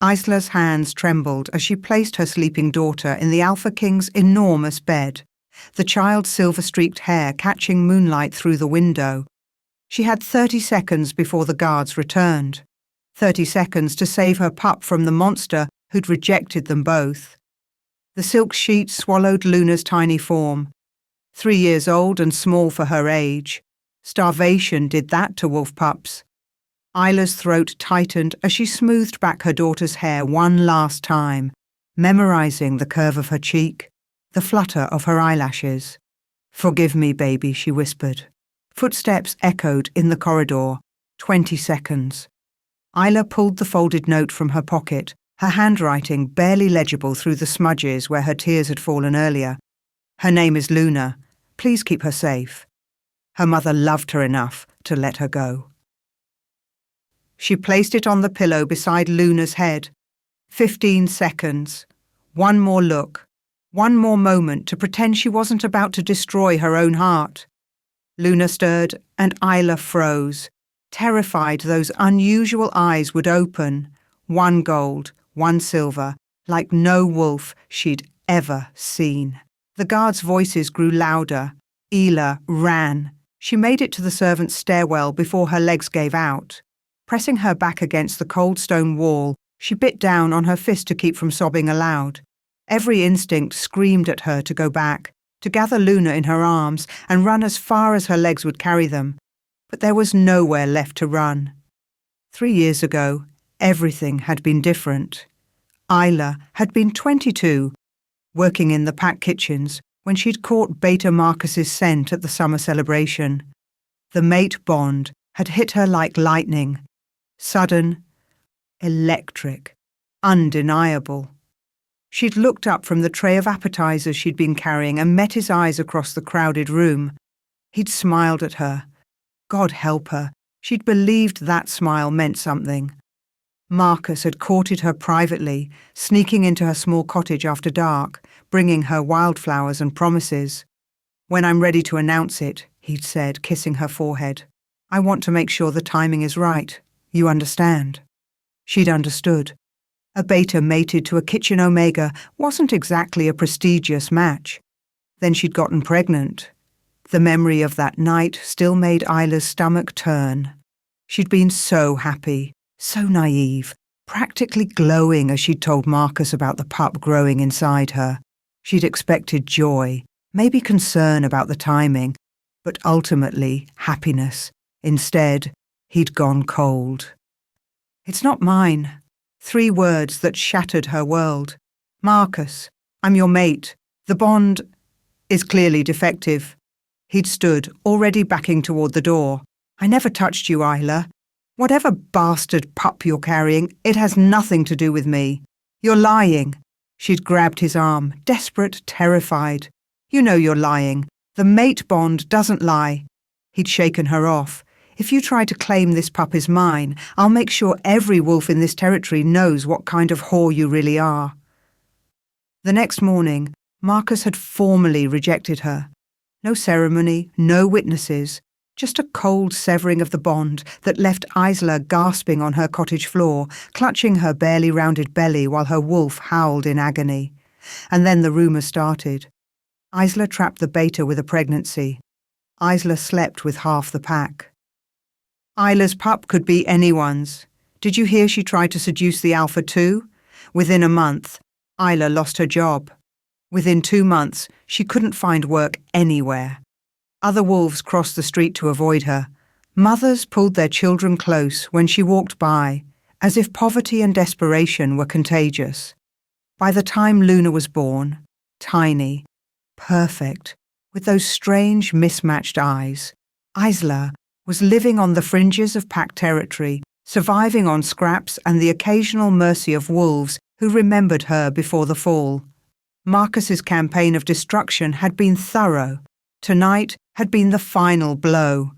Isla's hands trembled as she placed her sleeping daughter in the Alpha King's enormous bed, the child's silver-streaked hair catching moonlight through the window. She had 30 seconds before the guards returned. 30 seconds to save her pup from the monster who'd rejected them both. The silk sheet swallowed Luna's tiny form. 3 years old and small for her age. Starvation did that to wolf pups. Isla's throat tightened as she smoothed back her daughter's hair one last time, memorizing the curve of her cheek, the flutter of her eyelashes. "Forgive me, baby," she whispered. Footsteps echoed in the corridor. 20 seconds. Isla pulled the folded note from her pocket, her handwriting barely legible through the smudges where her tears had fallen earlier. "Her name is Luna. Please keep her safe." Her mother loved her enough to let her go. She placed it on the pillow beside Luna's head. 15 seconds. One more look. One more moment to pretend she wasn't about to destroy her own heart. Luna stirred and Isla froze, terrified those unusual eyes would open, one gold, one silver, like no wolf she'd ever seen. The guards' voices grew louder. Isla ran. She made it to the servants' stairwell before her legs gave out. Pressing her back against the cold stone wall, she bit down on her fist to keep from sobbing aloud. Every instinct screamed at her to go back, to gather Luna in her arms and run as far as her legs would carry them. But there was nowhere left to run. 3 years ago, everything had been different. Isla had been 22, working in the pack kitchens when she'd caught Beta Marcus's scent at the summer celebration. The mate bond had hit her like lightning. Sudden, electric, undeniable. She'd looked up from the tray of appetizers she'd been carrying and met his eyes across the crowded room. He'd smiled at her. God help her, she'd believed that smile meant something. Marcus had courted her privately, sneaking into her small cottage after dark, bringing her wildflowers and promises. "When I'm ready to announce it," he'd said, kissing her forehead. "I want to make sure the timing is right. You understand?" She'd understood. A beta mated to a kitchen omega wasn't exactly a prestigious match. Then she'd gotten pregnant. The memory of that night still made Isla's stomach turn. She'd been so happy, so naive, practically glowing as she'd told Marcus about the pup growing inside her. She'd expected joy, maybe concern about the timing, but ultimately happiness. Instead, he'd gone cold. "It's not mine." 3 words that shattered her world. "Marcus, I'm your mate. The bond is clearly defective." He'd stood, already backing toward the door. "I never touched you, Isla. Whatever bastard pup you're carrying, it has nothing to do with me. You're lying." She'd grabbed his arm, desperate, terrified. "You know you're lying. The mate bond doesn't lie." He'd shaken her off. "If you try to claim this pup is mine, I'll make sure every wolf in this territory knows what kind of whore you really are." The next morning, Marcus had formally rejected her. No ceremony, no witnesses, just a cold severing of the bond that left Isla gasping on her cottage floor, clutching her barely rounded belly while her wolf howled in agony. And then the rumour started. Isla trapped the beta with a pregnancy. Isla slept with half the pack. Isla's pup could be anyone's. Did you hear she tried to seduce the alpha too? Within a month, Isla lost her job. Within 2 months, she couldn't find work anywhere. Other wolves crossed the street to avoid her. Mothers pulled their children close when she walked by, as if poverty and desperation were contagious. By the time Luna was born, tiny, perfect, with those strange mismatched eyes, Isla was living on the fringes of pack territory, surviving on scraps and the occasional mercy of wolves who remembered her before the fall. Marcus's campaign of destruction had been thorough. Tonight had been the final blow.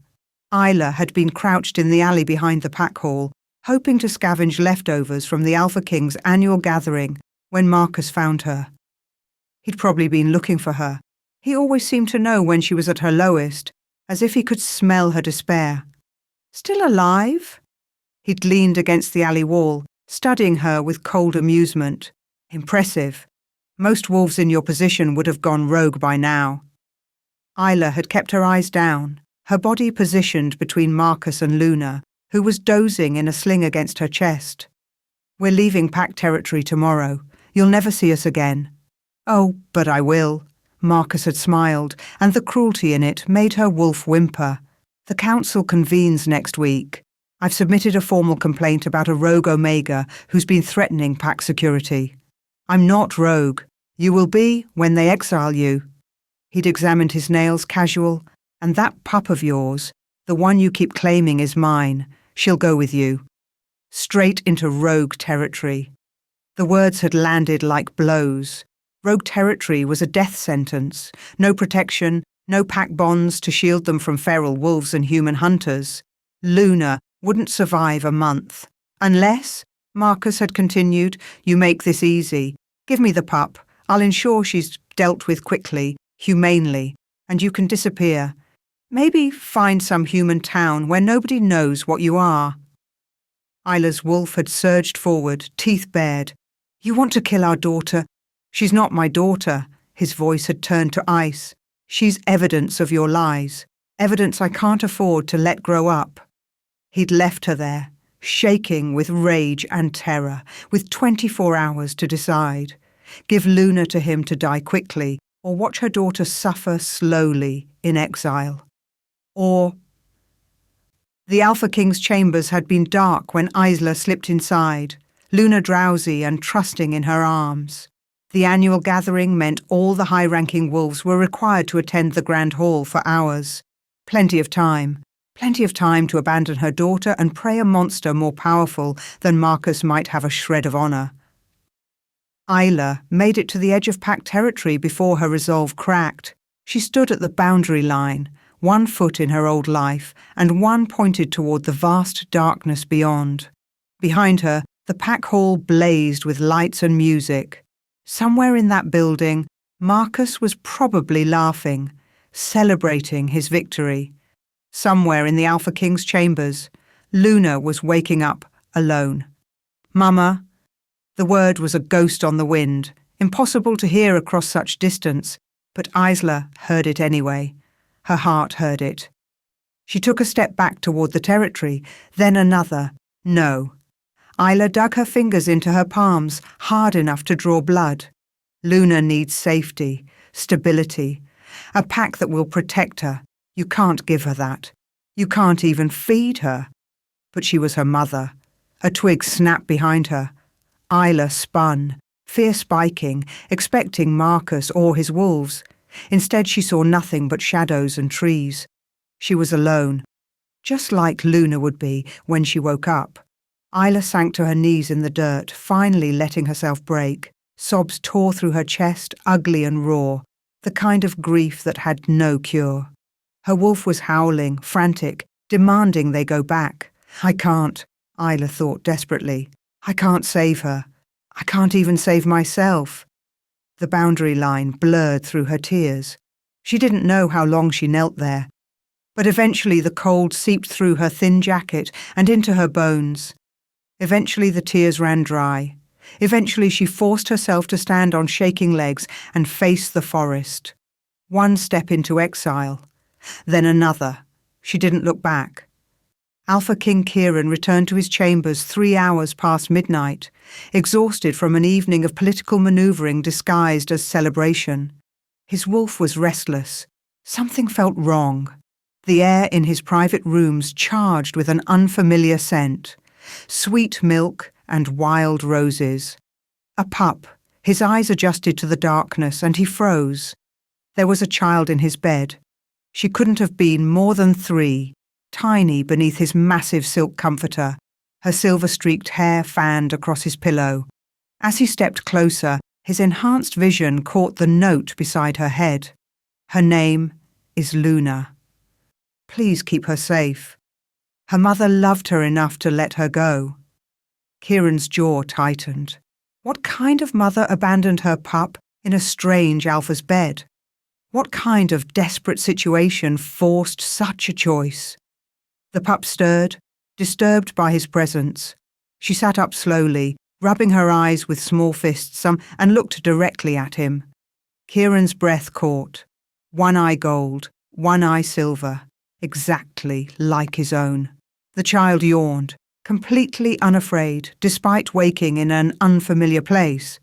Isla had been crouched in the alley behind the pack hall, hoping to scavenge leftovers from the Alpha King's annual gathering when Marcus found her. He'd probably been looking for her. He always seemed to know when she was at her lowest, as if he could smell her despair. Still alive? He'd leaned against the alley wall, studying her with cold amusement. Impressive. Most wolves in your position would have gone rogue by now. Isla had kept her eyes down, her body positioned between Marcus and Luna, who was dozing in a sling against her chest. We're leaving pack territory tomorrow. You'll never see us again. Oh, but I will. Marcus had smiled, and the cruelty in it made her wolf whimper. The council convenes next week. I've submitted a formal complaint about a rogue Omega who's been threatening pack security. I'm not rogue. You will be when they exile you. He'd examined his nails casual. And that pup of yours, the one you keep claiming is mine, she'll go with you. Straight into rogue territory. The words had landed like blows. Rogue territory was a death sentence. No protection, no pack bonds to shield them from feral wolves and human hunters. Luna wouldn't survive a month. Unless, Marcus had continued, you make this easy. Give me the pup. I'll ensure she's dealt with quickly, humanely, and you can disappear. Maybe find some human town where nobody knows what you are. Isla's wolf had surged forward, teeth bared. You want to kill our daughter? She's not my daughter. His voice had turned to ice. She's evidence of your lies. Evidence I can't afford to let grow up. He'd left her there, shaking with rage and terror, with 24 hours to decide. Give Luna to him to die quickly, or watch her daughter suffer slowly in exile. Or... The Alpha King's chambers had been dark when Isla slipped inside, Luna drowsy and trusting in her arms. The annual gathering meant all the high-ranking wolves were required to attend the Grand Hall for hours. Plenty of time to abandon her daughter and prey a monster more powerful than Marcus might have a shred of honor. Isla made it to the edge of pack territory before her resolve cracked. She stood at the boundary line, one foot in her old life and one pointed toward the vast darkness beyond. Behind her, the pack hall blazed with lights and music. Somewhere in that building, Marcus was probably laughing, celebrating his victory. Somewhere in the Alpha King's chambers, Luna was waking up alone. Mama. The word was a ghost on the wind, impossible to hear across such distance, but Isla heard it anyway. Her heart heard it. She took a step back toward the territory, then another. No. Isla dug her fingers into her palms, hard enough to draw blood. Luna needs safety, stability, a pack that will protect her. You can't give her that. You can't even feed her. But she was her mother. A twig snapped behind her. Isla spun, fear spiking, expecting Marcus or his wolves. Instead she saw nothing but shadows and trees. She was alone, just like Luna would be when she woke up. Isla sank to her knees in the dirt, finally letting herself break. Sobs tore through her chest, ugly and raw, the kind of grief that had no cure. Her wolf was howling, frantic, demanding they go back. I can't, Isla thought desperately. I can't save her. I can't even save myself. The boundary line blurred through her tears. She didn't know how long she knelt there. But eventually the cold seeped through her thin jacket and into her bones. Eventually the tears ran dry. Eventually she forced herself to stand on shaking legs and face the forest. One step into exile. Then another. She didn't look back. Alpha King Kieran returned to his chambers 3 hours past midnight, exhausted from an evening of political manoeuvring disguised as celebration. His wolf was restless. Something felt wrong. The air in his private rooms charged with an unfamiliar scent. Sweet milk and wild roses. A pup. His eyes adjusted to the darkness and he froze. There was a child in his bed. She couldn't have been more than 3. Tiny beneath his massive silk comforter, her silver-streaked hair fanned across his pillow. As he stepped closer, his enhanced vision caught the note beside her head. Her name is Luna. Please keep her safe. Her mother loved her enough to let her go. Kieran's jaw tightened. What kind of mother abandoned her pup in a strange Alpha's bed? What kind of desperate situation forced such a choice? The pup stirred, disturbed by his presence. She sat up slowly, rubbing her eyes with small fists and looked directly at him. Kieran's breath caught. One eye gold, one eye silver, exactly like his own. The child yawned, completely unafraid, despite waking in an unfamiliar place.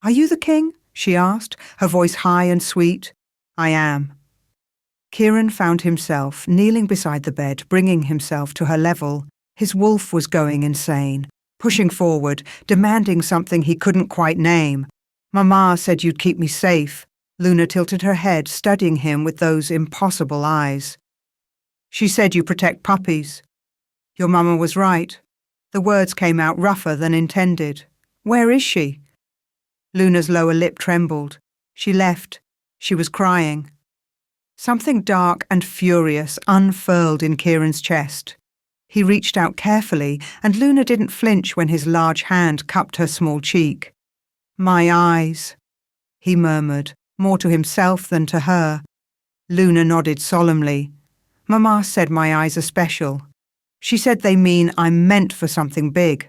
"Are you the king?" she asked, her voice high and sweet. "I am." Kieran found himself kneeling beside the bed, bringing himself to her level. His wolf was going insane, pushing forward, demanding something he couldn't quite name. "Mama said you'd keep me safe." Luna tilted her head, studying him with those impossible eyes. "She said you protect puppies." "Your mama was right." The words came out rougher than intended. "Where is she?" Luna's lower lip trembled. She left. She was crying. Something dark and furious unfurled in Kieran's chest. He reached out carefully, and Luna didn't flinch when his large hand cupped her small cheek. "My eyes," he murmured, more to himself than to her. Luna nodded solemnly. "Mama said my eyes are special. She said they mean I'm meant for something big."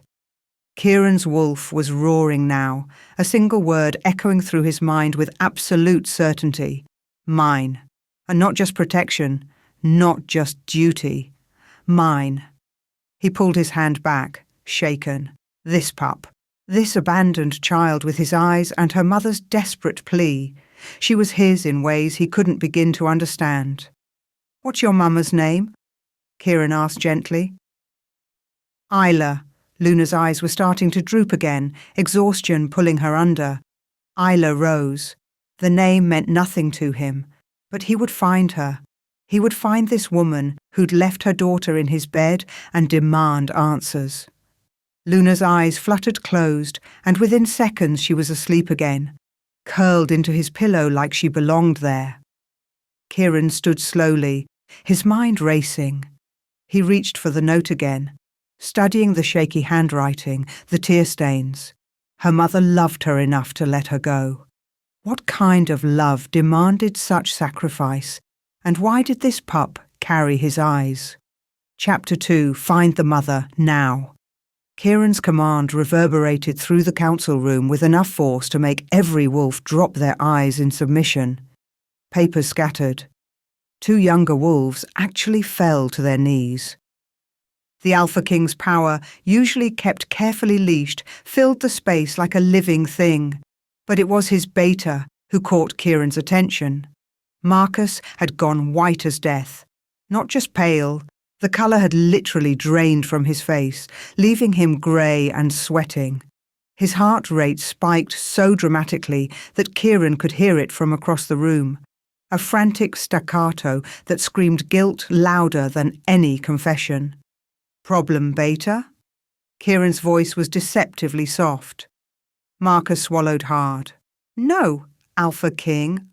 Kieran's wolf was roaring now, a single word echoing through his mind with absolute certainty. Mine. And not just protection, not just duty. Mine. He pulled his hand back, shaken. This pup. This abandoned child with his eyes and her mother's desperate plea. She was his in ways he couldn't begin to understand. "What's your mama's name?" Kieran asked gently. "Isla." Luna's eyes were starting to droop again, exhaustion pulling her under. Isla rose. The name meant nothing to him, but he would find her. He would find this woman who'd left her daughter in his bed and demand answers. Luna's eyes fluttered closed, and within seconds she was asleep again, curled into his pillow like she belonged there. Kieran stood slowly, his mind racing. He reached for the note again, studying the shaky handwriting, the tear stains. Her mother loved her enough to let her go. What kind of love demanded such sacrifice, and why did this pup carry his eyes? Chapter 2, Find the Mother, Now. Kieran's command reverberated through the council room with enough force to make every wolf drop their eyes in submission. Papers scattered. 2 younger wolves actually fell to their knees. The Alpha King's power, usually kept carefully leashed, filled the space like a living thing. But it was his beta who caught Kieran's attention. Marcus had gone white as death. Not just pale, the colour had literally drained from his face, leaving him grey and sweating. His heart rate spiked so dramatically that Kieran could hear it from across the room. A frantic staccato that screamed guilt louder than any confession. "Problem, Beta?" Kieran's voice was deceptively soft. Marcus swallowed hard. "No, Alpha King.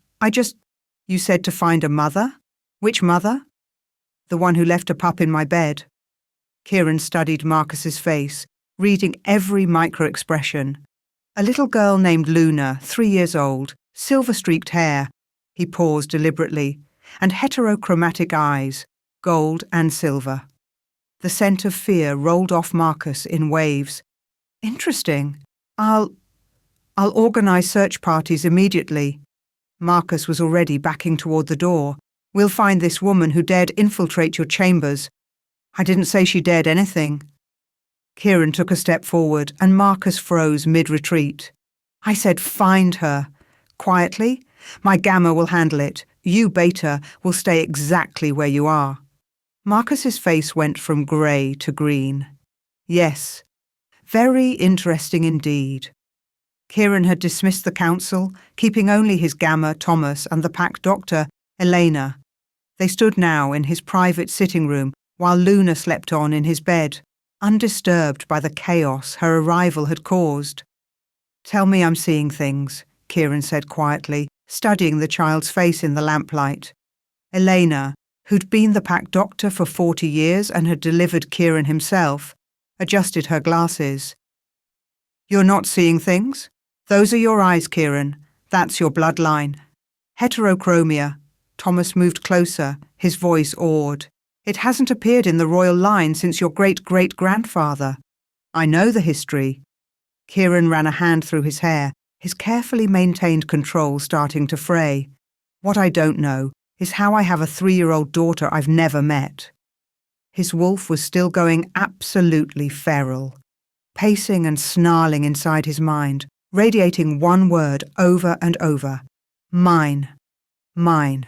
You said to find a mother? Which mother?" "The one who left a pup in my bed." Kieran studied Marcus's face, reading every micro-expression. A little girl named Luna, 3 years old, silver-streaked hair. He paused deliberately, and heterochromatic eyes, gold and silver. The scent of fear rolled off Marcus in waves. "Interesting. I'll organise search parties immediately." Marcus was already backing toward the door. "We'll find this woman who dared infiltrate your chambers." "I didn't say she dared anything." Kieran took a step forward, and Marcus froze mid-retreat. "I said find her. Quietly. My gamma will handle it. You, Beta, will stay exactly where you are." Marcus's face went from grey to green. Yes, very interesting indeed. Kieran had dismissed the council, keeping only his gamma, Thomas, and the pack doctor, Elena. They stood now in his private sitting room while Luna slept on in his bed, undisturbed by the chaos her arrival had caused. "Tell me I'm seeing things," Kieran said quietly, studying the child's face in the lamplight. Elena, who'd been the pack doctor for 40 years and had delivered Kieran himself, adjusted her glasses. "You're not seeing things? Those are your eyes, Kieran. That's your bloodline." "Heterochromia." Thomas moved closer, his voice awed. "It hasn't appeared in the royal line since your great-great-grandfather." I know the history. Kieran ran a hand through his hair, his carefully maintained control starting to fray. What I don't know is how I have a 3-year-old daughter I've never met. His wolf was still going absolutely feral, pacing and snarling inside his mind, radiating one word over and over. Mine. Mine.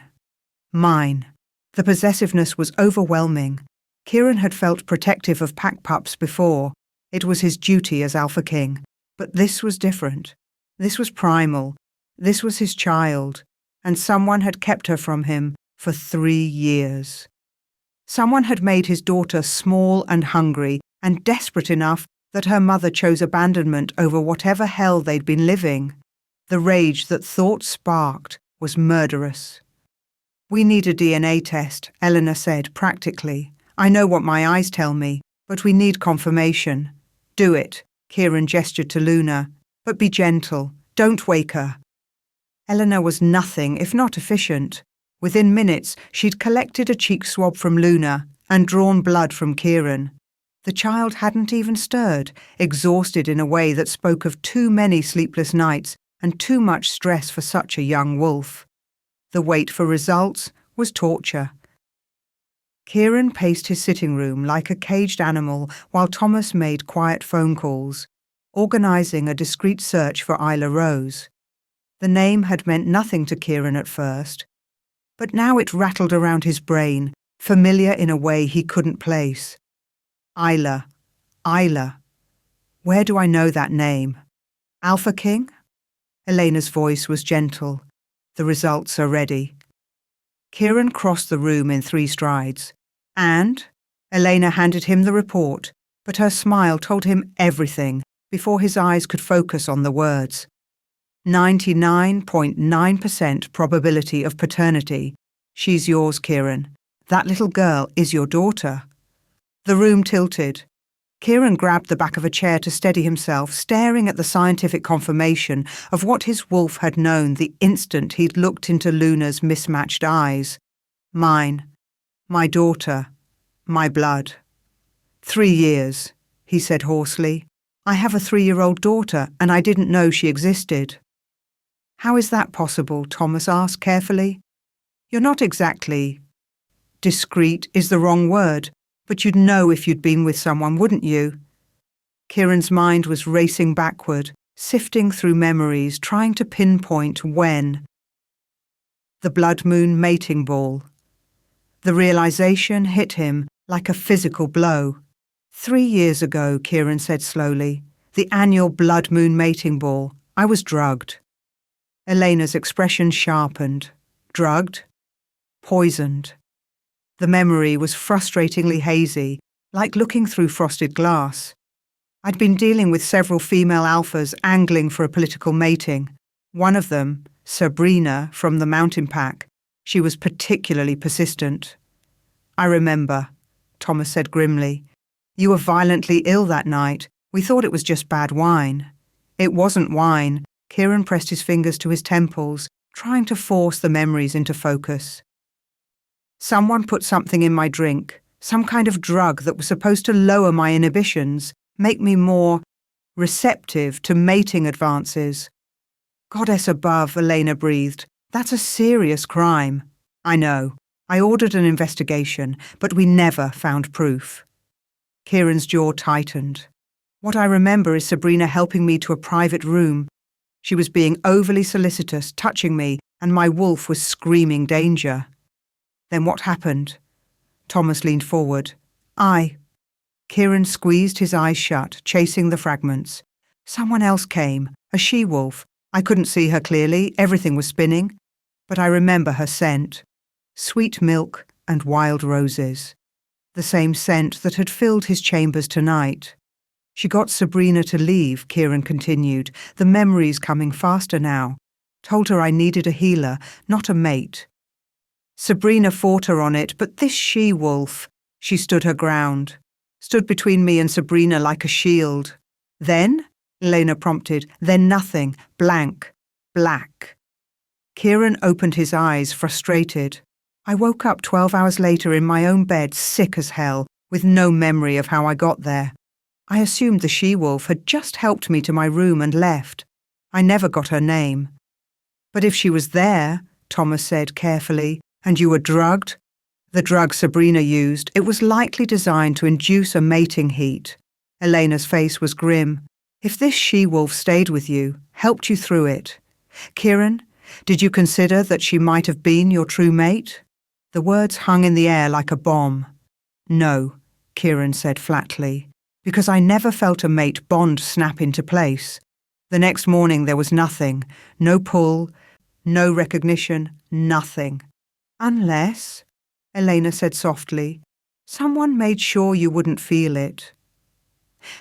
Mine. The possessiveness was overwhelming. Kieran had felt protective of pack pups before. It was his duty as Alpha King. But this was different. This was primal. This was his child. And someone had kept her from him for 3 years. Someone had made his daughter small and hungry and desperate enough that her mother chose abandonment over whatever hell they'd been living. The rage that thought sparked was murderous. We need a DNA test, Eleanor said practically. I know what my eyes tell me, but we need confirmation. Do it, Kieran gestured to Luna. But be gentle. Don't wake her. Eleanor was nothing if not efficient. Within minutes, she'd collected a cheek swab from Luna and drawn blood from Kieran. The child hadn't even stirred, exhausted in a way that spoke of too many sleepless nights and too much stress for such a young wolf. The wait for results was torture. Kieran paced his sitting room like a caged animal while Thomas made quiet phone calls, organising a discreet search for Isla Rose. The name had meant nothing to Kieran at first, but now it rattled around his brain, familiar in a way he couldn't place. Isla. Where do I know that name? Alpha King? Elena's voice was gentle. The results are ready. Kieran crossed the room in 3 strides. And? Elena handed him the report, but her smile told him everything before his eyes could focus on the words. 99.9% probability of paternity. She's yours, Kieran. That little girl is your daughter. The room tilted. Kieran grabbed the back of a chair to steady himself, staring at the scientific confirmation of what his wolf had known the instant he'd looked into Luna's mismatched eyes. Mine. My daughter. My blood. 3 years, he said hoarsely. I have a 3-year-old daughter, and I didn't know she existed. How is that possible? Thomas asked carefully. You're not exactly... Discreet is the wrong word, but you'd know if you'd been with someone, wouldn't you? Kieran's mind was racing backward, sifting through memories, trying to pinpoint when. The blood moon mating ball. The realization hit him like a physical blow. 3 years ago, Kieran said slowly, the annual blood moon mating ball. I was drugged. Elena's expression sharpened. Drugged? Poisoned. The memory was frustratingly hazy, like looking through frosted glass. I'd been dealing with several female alphas angling for a political mating. One of them, Sabrina from the mountain pack, she was particularly persistent. I remember, Thomas said grimly. You were violently ill that night. We thought it was just bad wine. It wasn't wine. Kieran pressed his fingers to his temples, trying to force the memories into focus. Someone put something in my drink, some kind of drug that was supposed to lower my inhibitions, make me more receptive to mating advances. Goddess above, Elena breathed. That's a serious crime. I know. I ordered an investigation, but we never found proof. Kieran's jaw tightened. What I remember is Sabrina helping me to a private room. She was being overly solicitous, touching me, and my wolf was screaming danger. Then what happened? Thomas leaned forward. Kieran squeezed his eyes shut, chasing the fragments. Someone else came, a she-wolf. I couldn't see her clearly, everything was spinning. But I remember her scent. Sweet milk and wild roses. The same scent that had filled his chambers tonight. She got Sabrina to leave, Kieran continued, the memories coming faster now. Told her I needed a healer, not a mate. Sabrina fought her on it, but this she-wolf, she stood her ground. Stood between me and Sabrina like a shield. Then? Elena prompted. Then nothing. Blank. Black. Kieran opened his eyes, frustrated. I woke up 12 hours later in my own bed, sick as hell, with no memory of how I got there. I assumed the she-wolf had just helped me to my room and left. I never got her name. But if she was there, Thomas said carefully, and you were drugged? The drug Sabrina used, it was likely designed to induce a mating heat. Elena's face was grim. If this she-wolf stayed with you, helped you through it. Kieran, did you consider that she might have been your true mate? The words hung in the air like a bomb. No, Kieran said flatly, because I never felt a mate bond snap into place. The next morning there was nothing, no pull, no recognition, nothing. Unless, Elena said softly, someone made sure you wouldn't feel it.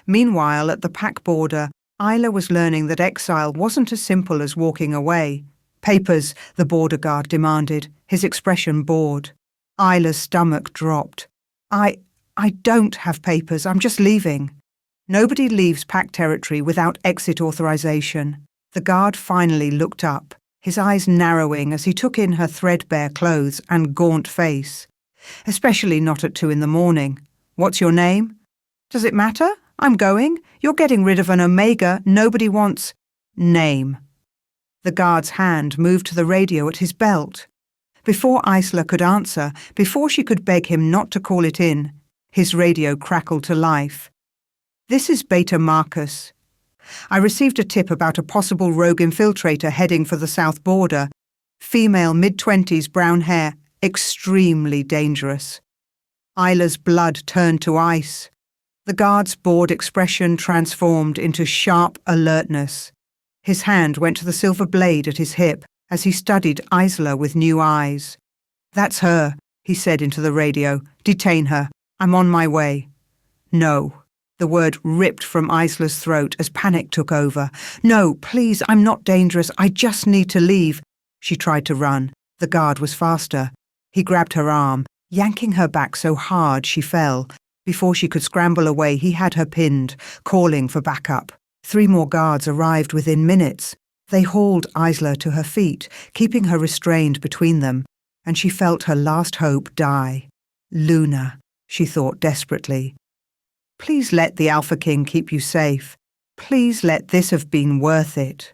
Meanwhile, at the pack border, Isla was learning that exile wasn't as simple as walking away. Papers, the border guard demanded, his expression bored. Isla's stomach dropped. I don't have papers, I'm just leaving. Nobody leaves pack territory without exit authorization. The guard finally looked up, his eyes narrowing as he took in her threadbare clothes and gaunt face. Especially not at 2 a.m. What's your name? Does it matter? I'm going. You're getting rid of an Omega nobody wants. Name. The guard's hand moved to the radio at his belt. Before Isla could answer, before she could beg him not to call it in, his radio crackled to life. This is Beta Marcus. I received a tip about a possible rogue infiltrator heading for the south border. Female, mid-20s, brown hair, extremely dangerous. Isla's blood turned to ice. The guard's bored expression transformed into sharp alertness. His hand went to the silver blade at his hip as he studied Isla with new eyes. That's her, he said into the radio. Detain her. I'm on my way. No. The word ripped from Isla's throat as panic took over. No, please, I'm not dangerous. I just need to leave. She tried to run. The guard was faster. He grabbed her arm, yanking her back so hard she fell. Before she could scramble away, he had her pinned, calling for backup. 3 more guards arrived within minutes. They hauled Isla to her feet, keeping her restrained between them, and she felt her last hope die. Luna, she thought desperately. Please let the Alpha King keep you safe. Please let this have been worth it.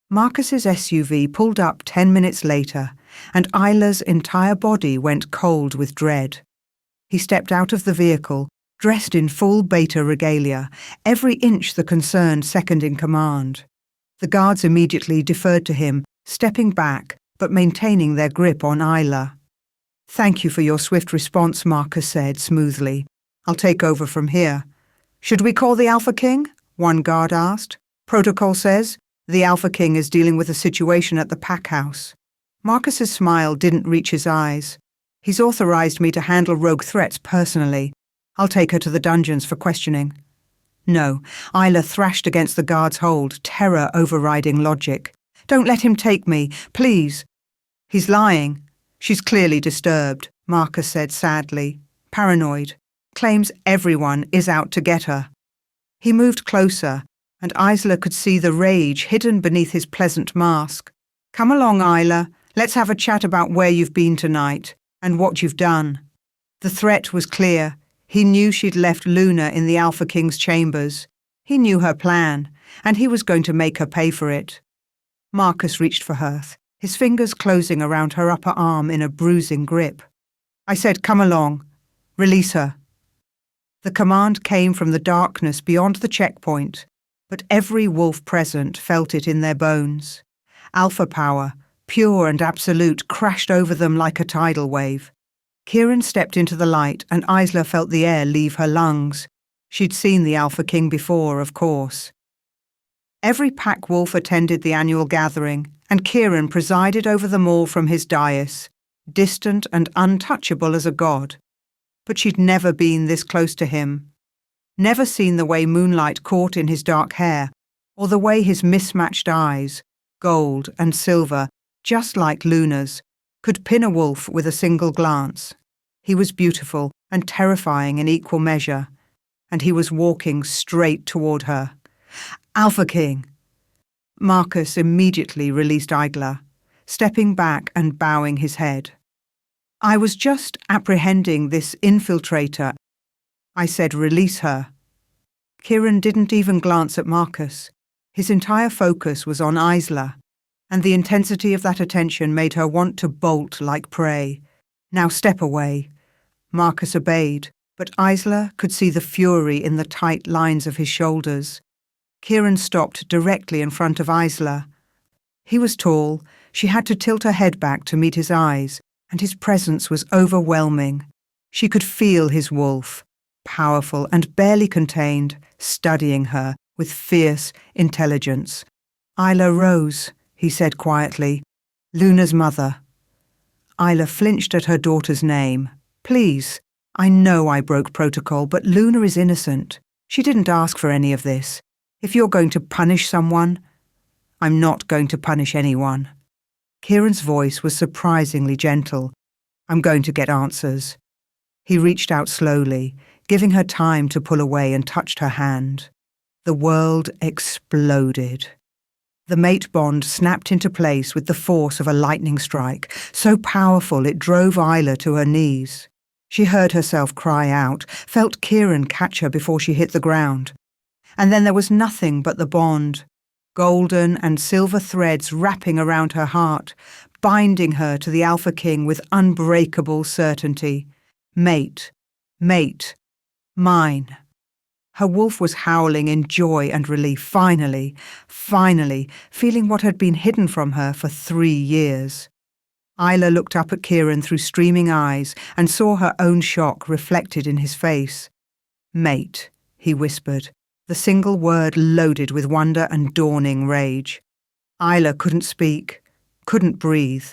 Marcus's SUV pulled up 10 minutes later, and Isla's entire body went cold with dread. He stepped out of the vehicle, dressed in full Beta regalia, every inch the concerned second-in-command. The guards immediately deferred to him, stepping back, but maintaining their grip on Isla. Thank you for your swift response, Marcus said smoothly. I'll take over from here. Should we call the Alpha King? One guard asked. Protocol says the Alpha King is dealing with a situation at the pack house. Marcus's smile didn't reach his eyes. He's authorized me to handle rogue threats personally. I'll take her to the dungeons for questioning. No, Isla thrashed against the guard's hold, terror overriding logic. Don't let him take me, please. He's lying. She's clearly disturbed, Marcus said sadly. Paranoid. Claims everyone is out to get her. He moved closer, and Isla could see the rage hidden beneath his pleasant mask. Come along, Isla. Let's have a chat about where you've been tonight, and what you've done. The threat was clear. He knew she'd left Luna in the Alpha King's chambers. He knew her plan, and he was going to make her pay for it. Marcus reached for her, his fingers closing around her upper arm in a bruising grip. I said, come along. Release her. The command came from the darkness beyond the checkpoint, but every wolf present felt it in their bones. Alpha power, pure and absolute, crashed over them like a tidal wave. Kieran stepped into the light, and Isla felt the air leave her lungs. She'd seen the Alpha King before, of course. Every pack wolf attended the annual gathering, and Kieran presided over them all from his dais, distant and untouchable as a god. But she'd never been this close to him. Never seen the way moonlight caught in his dark hair, or the way his mismatched eyes, gold and silver, just like Luna's, could pin a wolf with a single glance. He was beautiful and terrifying in equal measure, and he was walking straight toward her. Alpha King! Marcus immediately released Isla, stepping back and bowing his head. I was just apprehending this infiltrator. I said, release her. Kieran didn't even glance at Marcus. His entire focus was on Isla, and the intensity of that attention made her want to bolt like prey. "Now step away." Marcus obeyed, but Isla could see the fury in the tight lines of his shoulders. Kieran stopped directly in front of Isla. He was tall. She had to tilt her head back to meet his eyes, and his presence was overwhelming. She could feel his wolf, powerful and barely contained, studying her with fierce intelligence. "Isla Rose," he said quietly. "Luna's mother." Isla flinched at her daughter's name. "Please, I know I broke protocol, but Luna is innocent. She didn't ask for any of this. If you're going to punish someone..." "I'm not going to punish anyone." Kieran's voice was surprisingly gentle. "I'm going to get answers." He reached out slowly, giving her time to pull away, and touched her hand. The world exploded. The mate bond snapped into place with the force of a lightning strike, so powerful it drove Isla to her knees. She heard herself cry out, felt Kieran catch her before she hit the ground. And then there was nothing but the bond, golden and silver threads wrapping around her heart, binding her to the Alpha King with unbreakable certainty. Mate, mate, mine. Her wolf was howling in joy and relief, finally, feeling what had been hidden from her for 3 years. Isla looked up at Kieran through streaming eyes and saw her own shock reflected in his face. "Mate," he whispered, the single word loaded with wonder and dawning rage. Isla couldn't speak, couldn't breathe.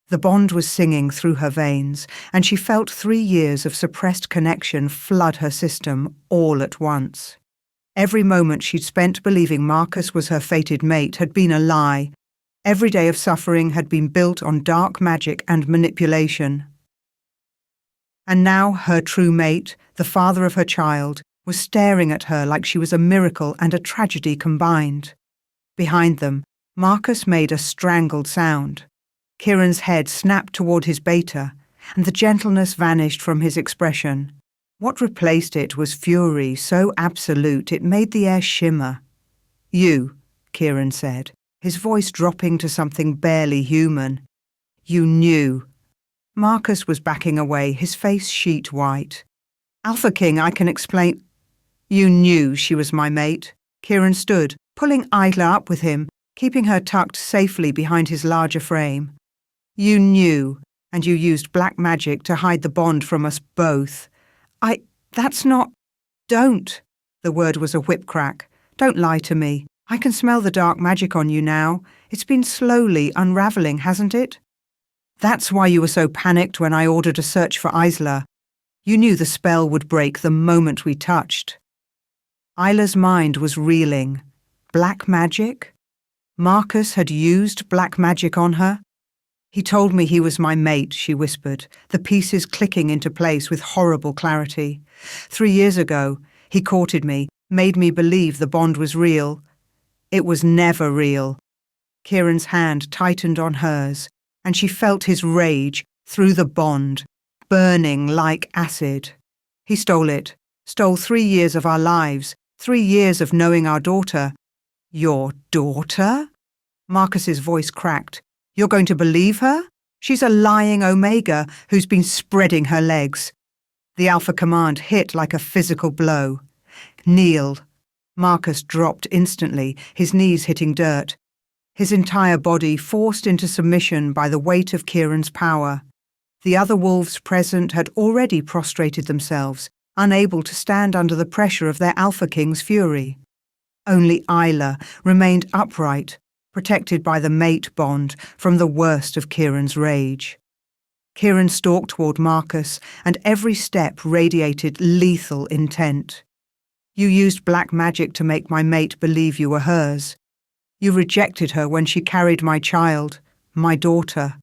The bond was singing through her veins, and she felt 3 years of suppressed connection flood her system all at once. Every moment she'd spent believing Marcus was her fated mate had been a lie. Every day of suffering had been built on dark magic and manipulation. And now her true mate, the father of her child, was staring at her like she was a miracle and a tragedy combined. Behind them, Marcus made a strangled sound. Kieran's head snapped toward his beta, and the gentleness vanished from his expression. What replaced it was fury so absolute it made the air shimmer. "You," Kieran said, his voice dropping to something barely human. "You knew." Marcus was backing away, his face sheet white. "Alpha King, I can explain." "You knew she was my mate." Kieran stood, pulling Isla up with him, keeping her tucked safely behind his larger frame. "You knew, and you used black magic to hide the bond from us both." That's not..." "Don't." The word was a whip crack. "Don't lie to me. I can smell the dark magic on you now. It's been slowly unraveling, hasn't it? That's why you were so panicked when I ordered a search for Isla. You knew the spell would break the moment we touched." Isla's mind was reeling. Black magic? Marcus had used black magic on her? "He told me he was my mate," she whispered, the pieces clicking into place with horrible clarity. 3 years ago, he courted me, made me believe the bond was real. It was never real. Kieran's hand tightened on hers, and she felt his rage through the bond, burning like acid. He stole it, stole 3 years of our lives, 3 years of knowing our daughter. "Your daughter?" Marcus's voice cracked. "You're going to believe her? She's a lying Omega who's been spreading her legs." The Alpha command hit like a physical blow. "Kneel." Marcus dropped instantly, his knees hitting dirt. His entire body forced into submission by the weight of Kieran's power. The other wolves present had already prostrated themselves, unable to stand under the pressure of their Alpha King's fury. Only Isla remained upright, protected by the mate bond from the worst of Kieran's rage. Kieran stalked toward Marcus, and every step radiated lethal intent. "You used black magic to make my mate believe you were hers. You rejected her when she carried my child, my daughter,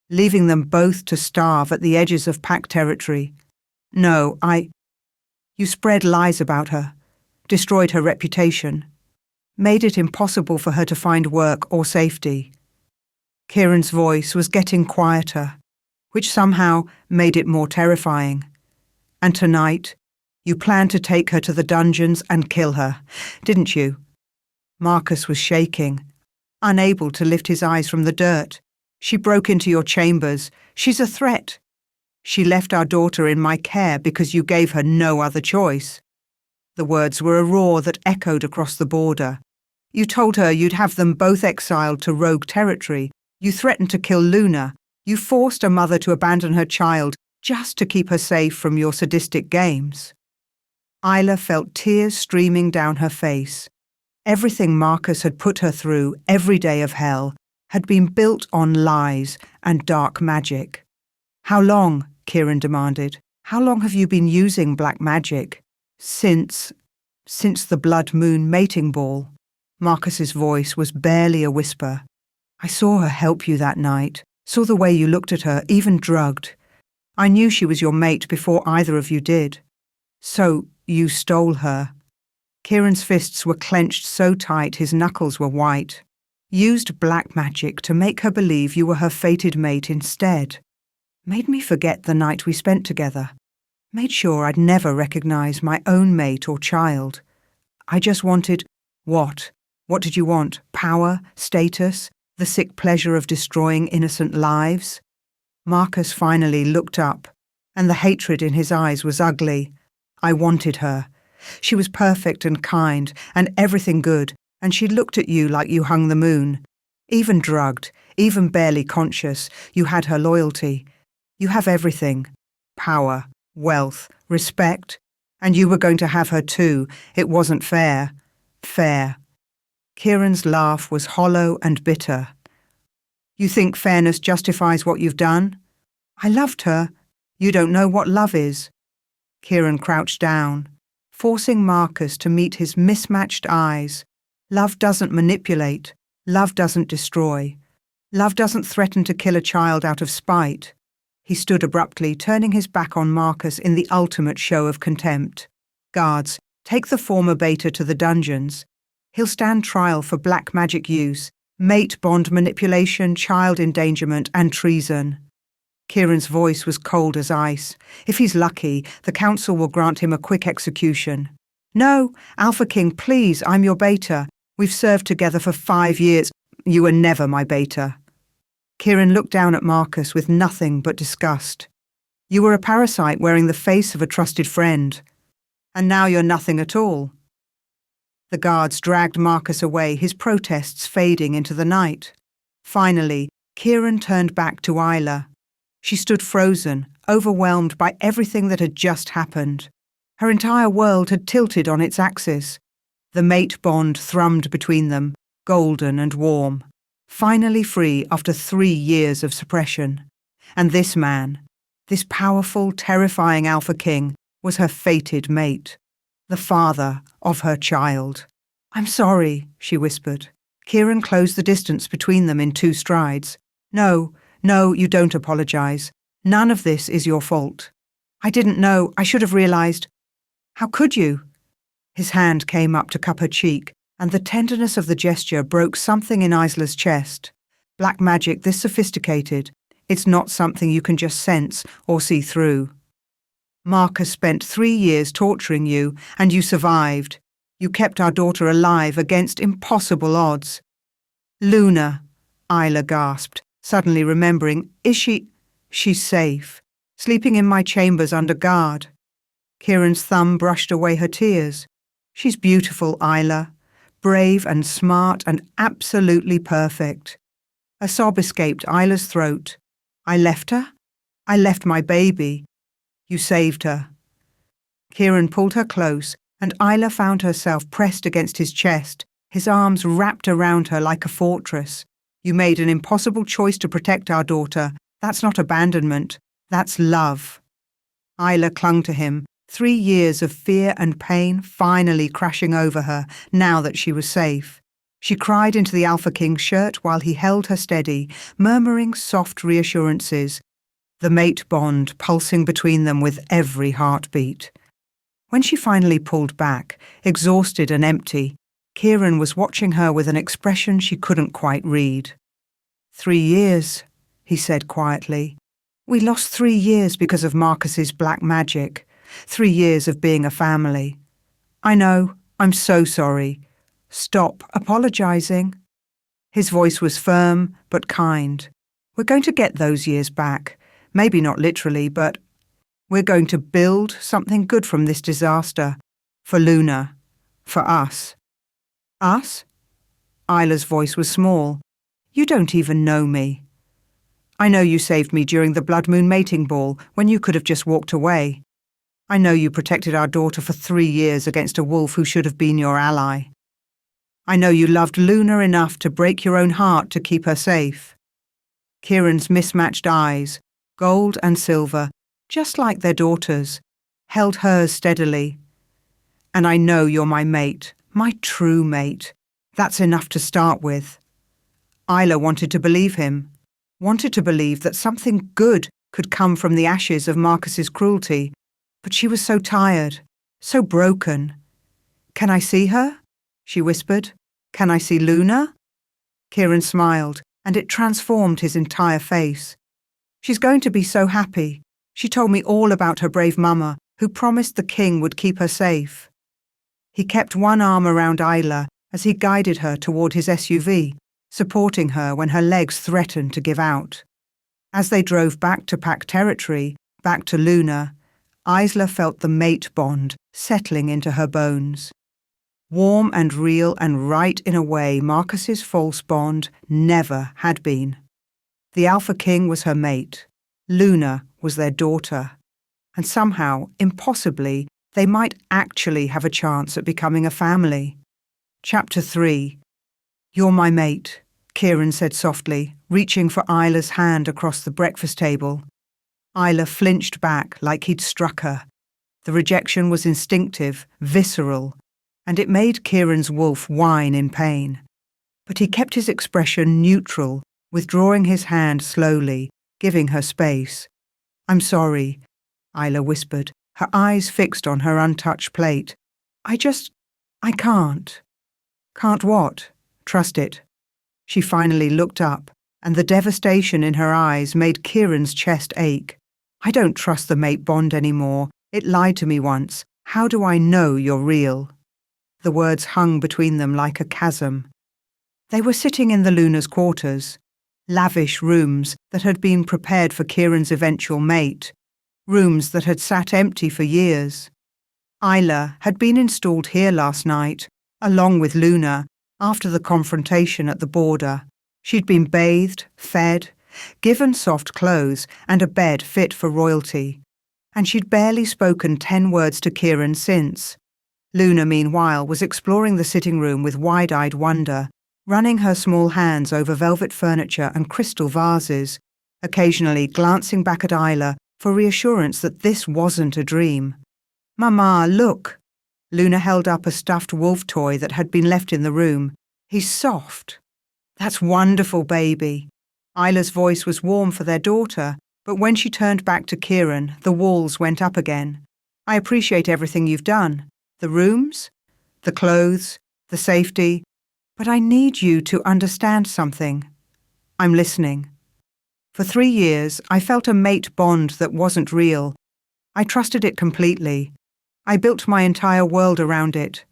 leaving them both to starve at the edges of pack territory. No, You spread lies about her, destroyed her reputation, made it impossible for her to find work or safety." Kieran's voice was getting quieter, which somehow made it more terrifying. "And tonight, You planned to take her to the dungeons and kill her, didn't you? Marcus was shaking, unable to lift his eyes from the dirt. She broke into your chambers. She's a threat. She left our daughter in my care because you gave her no other choice. The words were a roar that echoed across the border. You told her you'd have them both exiled to rogue territory. You threatened to kill Luna. You forced a mother to abandon her child just to keep her safe from your sadistic games. Isla felt tears streaming down her face. Everything Marcus had put her through every day of hell had been built on lies and dark magic. How long? Kieran demanded. How long have you been using black magic? Since the blood moon mating ball. Marcus's voice was barely a whisper. I saw her help you that night, saw the way you looked at her, even drugged. I knew she was your mate before either of you did. So you stole her. Kieran's fists were clenched so tight his knuckles were white. Used black magic to make her believe you were her fated mate instead. Made me forget the night we spent together. Made sure I'd never recognize my own mate or child. I just wanted... What? What did you want? Power? Status? The sick pleasure of destroying innocent lives? Marcus finally looked up, and the hatred in his eyes was ugly. I wanted her. She was perfect and kind, and everything good, and she looked at you like you hung the moon. Even drugged, even barely conscious, you had her loyalty. You have everything. Power, wealth, respect. And you were going to have her too. It wasn't fair. Fair. Kieran's laugh was hollow and bitter. You think fairness justifies what you've done? I loved her. You don't know what love is. Kieran crouched down, forcing Marcus to meet his mismatched eyes. Love doesn't manipulate. Love doesn't destroy. Love doesn't threaten to kill a child out of spite. He stood abruptly, turning his back on Marcus in the ultimate show of contempt. Guards, take the former beta to the dungeons. He'll stand trial for black magic use, mate bond manipulation, child endangerment, and treason. Kieran's voice was cold as ice. If he's lucky, the council will grant him a quick execution. No, Alpha King, please, I'm your beta. We've served together for 5 years. You were never my beta. Kieran looked down at Marcus with nothing but disgust. You were a parasite wearing the face of a trusted friend. And now you're nothing at all. The guards dragged Marcus away, his protests fading into the night. Finally, Kieran turned back to Isla. She stood frozen, overwhelmed by everything that had just happened. Her entire world had tilted on its axis. The mate bond thrummed between them, golden and warm, finally free after 3 years of suppression. And this man, this powerful, terrifying Alpha King, was her fated mate, the father of her child. I'm sorry, she whispered. Kieran closed the distance between them in 2 strides. No, you don't apologize. None of this is your fault. I didn't know. I should have realized. How could you? His hand came up to cup her cheek, and the tenderness of the gesture broke something in Isla's chest. Black magic this sophisticated. It's not something you can just sense or see through. Marcus spent 3 years torturing you, and you survived. You kept our daughter alive against impossible odds. Luna, Isla gasped, suddenly remembering, is she... She's safe, sleeping in my chambers under guard. Kieran's thumb brushed away her tears. She's beautiful, Isla, brave and smart and absolutely perfect. A sob escaped Isla's throat. I left her? I left my baby. You saved her. Kieran pulled her close, and Isla found herself pressed against his chest, his arms wrapped around her like a fortress. You made an impossible choice to protect our daughter. That's not abandonment. That's love. Isla clung to him, 3 years of fear and pain finally crashing over her now that she was safe. She cried into the Alpha King's shirt while he held her steady, murmuring soft reassurances, the mate bond pulsing between them with every heartbeat. When she finally pulled back, exhausted and empty, Kieran was watching her with an expression she couldn't quite read. 3 years, he said quietly. We lost 3 years because of Marcus's black magic. 3 years of being a family. I know, I'm so sorry. Stop apologizing. His voice was firm but kind. We're going to get those years back. Maybe not literally, but we're going to build something good from this disaster. For Luna. For us. Us? Isla's voice was small. You don't even know me. I know you saved me during the Blood Moon mating ball when you could have just walked away. I know you protected our daughter for 3 years against a wolf who should have been your ally. I know you loved Luna enough to break your own heart to keep her safe. Kieran's mismatched eyes, gold and silver, just like their daughter's, held hers steadily. And I know you're my mate, my true mate. That's enough to start with. Isla wanted to believe him, wanted to believe that something good could come from the ashes of Marcus's cruelty, but she was so tired, so broken. Can I see her? She whispered. Can I see Luna? Kieran smiled, and it transformed his entire face. She's going to be so happy. She told me all about her brave mama, who promised the king would keep her safe. He kept one arm around Isla as he guided her toward his SUV, supporting her when her legs threatened to give out. As they drove back to Pack territory, back to Luna, Isla felt the mate bond settling into her bones. Warm and real and right in a way Marcus's false bond never had been. The Alpha King was her mate. Luna was their daughter. And somehow, impossibly, they might actually have a chance at becoming a family. Chapter 3. You're my mate, Kieran said softly, reaching for Isla's hand across the breakfast table. Isla flinched back like he'd struck her. The rejection was instinctive, visceral, and it made Kieran's wolf whine in pain. But he kept his expression neutral, withdrawing his hand slowly, giving her space. I'm sorry, Isla whispered, her eyes fixed on her untouched plate. I can't. Can't what? Trust it. She finally looked up, and the devastation in her eyes made Kieran's chest ache. I don't trust the mate bond anymore. It lied to me once. How do I know you're real? The words hung between them like a chasm. They were sitting in the Luna's quarters, lavish rooms that had been prepared for Kieran's eventual mate, rooms that had sat empty for years. Isla had been installed here last night, along with Luna, after the confrontation at the border. She'd been bathed, fed, given soft clothes and a bed fit for royalty. And she'd barely spoken 10 words to Kieran since. Luna, meanwhile, was exploring the sitting room with wide-eyed wonder, running her small hands over velvet furniture and crystal vases, occasionally glancing back at Isla for reassurance that this wasn't a dream. Mama, look! Luna held up a stuffed wolf toy that had been left in the room. He's soft. That's wonderful, baby. Isla's voice was warm for their daughter, but when she turned back to Kieran, the walls went up again. I appreciate everything you've done. The rooms, the clothes, the safety, but I need you to understand something. I'm listening. For 3 years, I felt a mate bond that wasn't real. I trusted it completely. I built my entire world around it.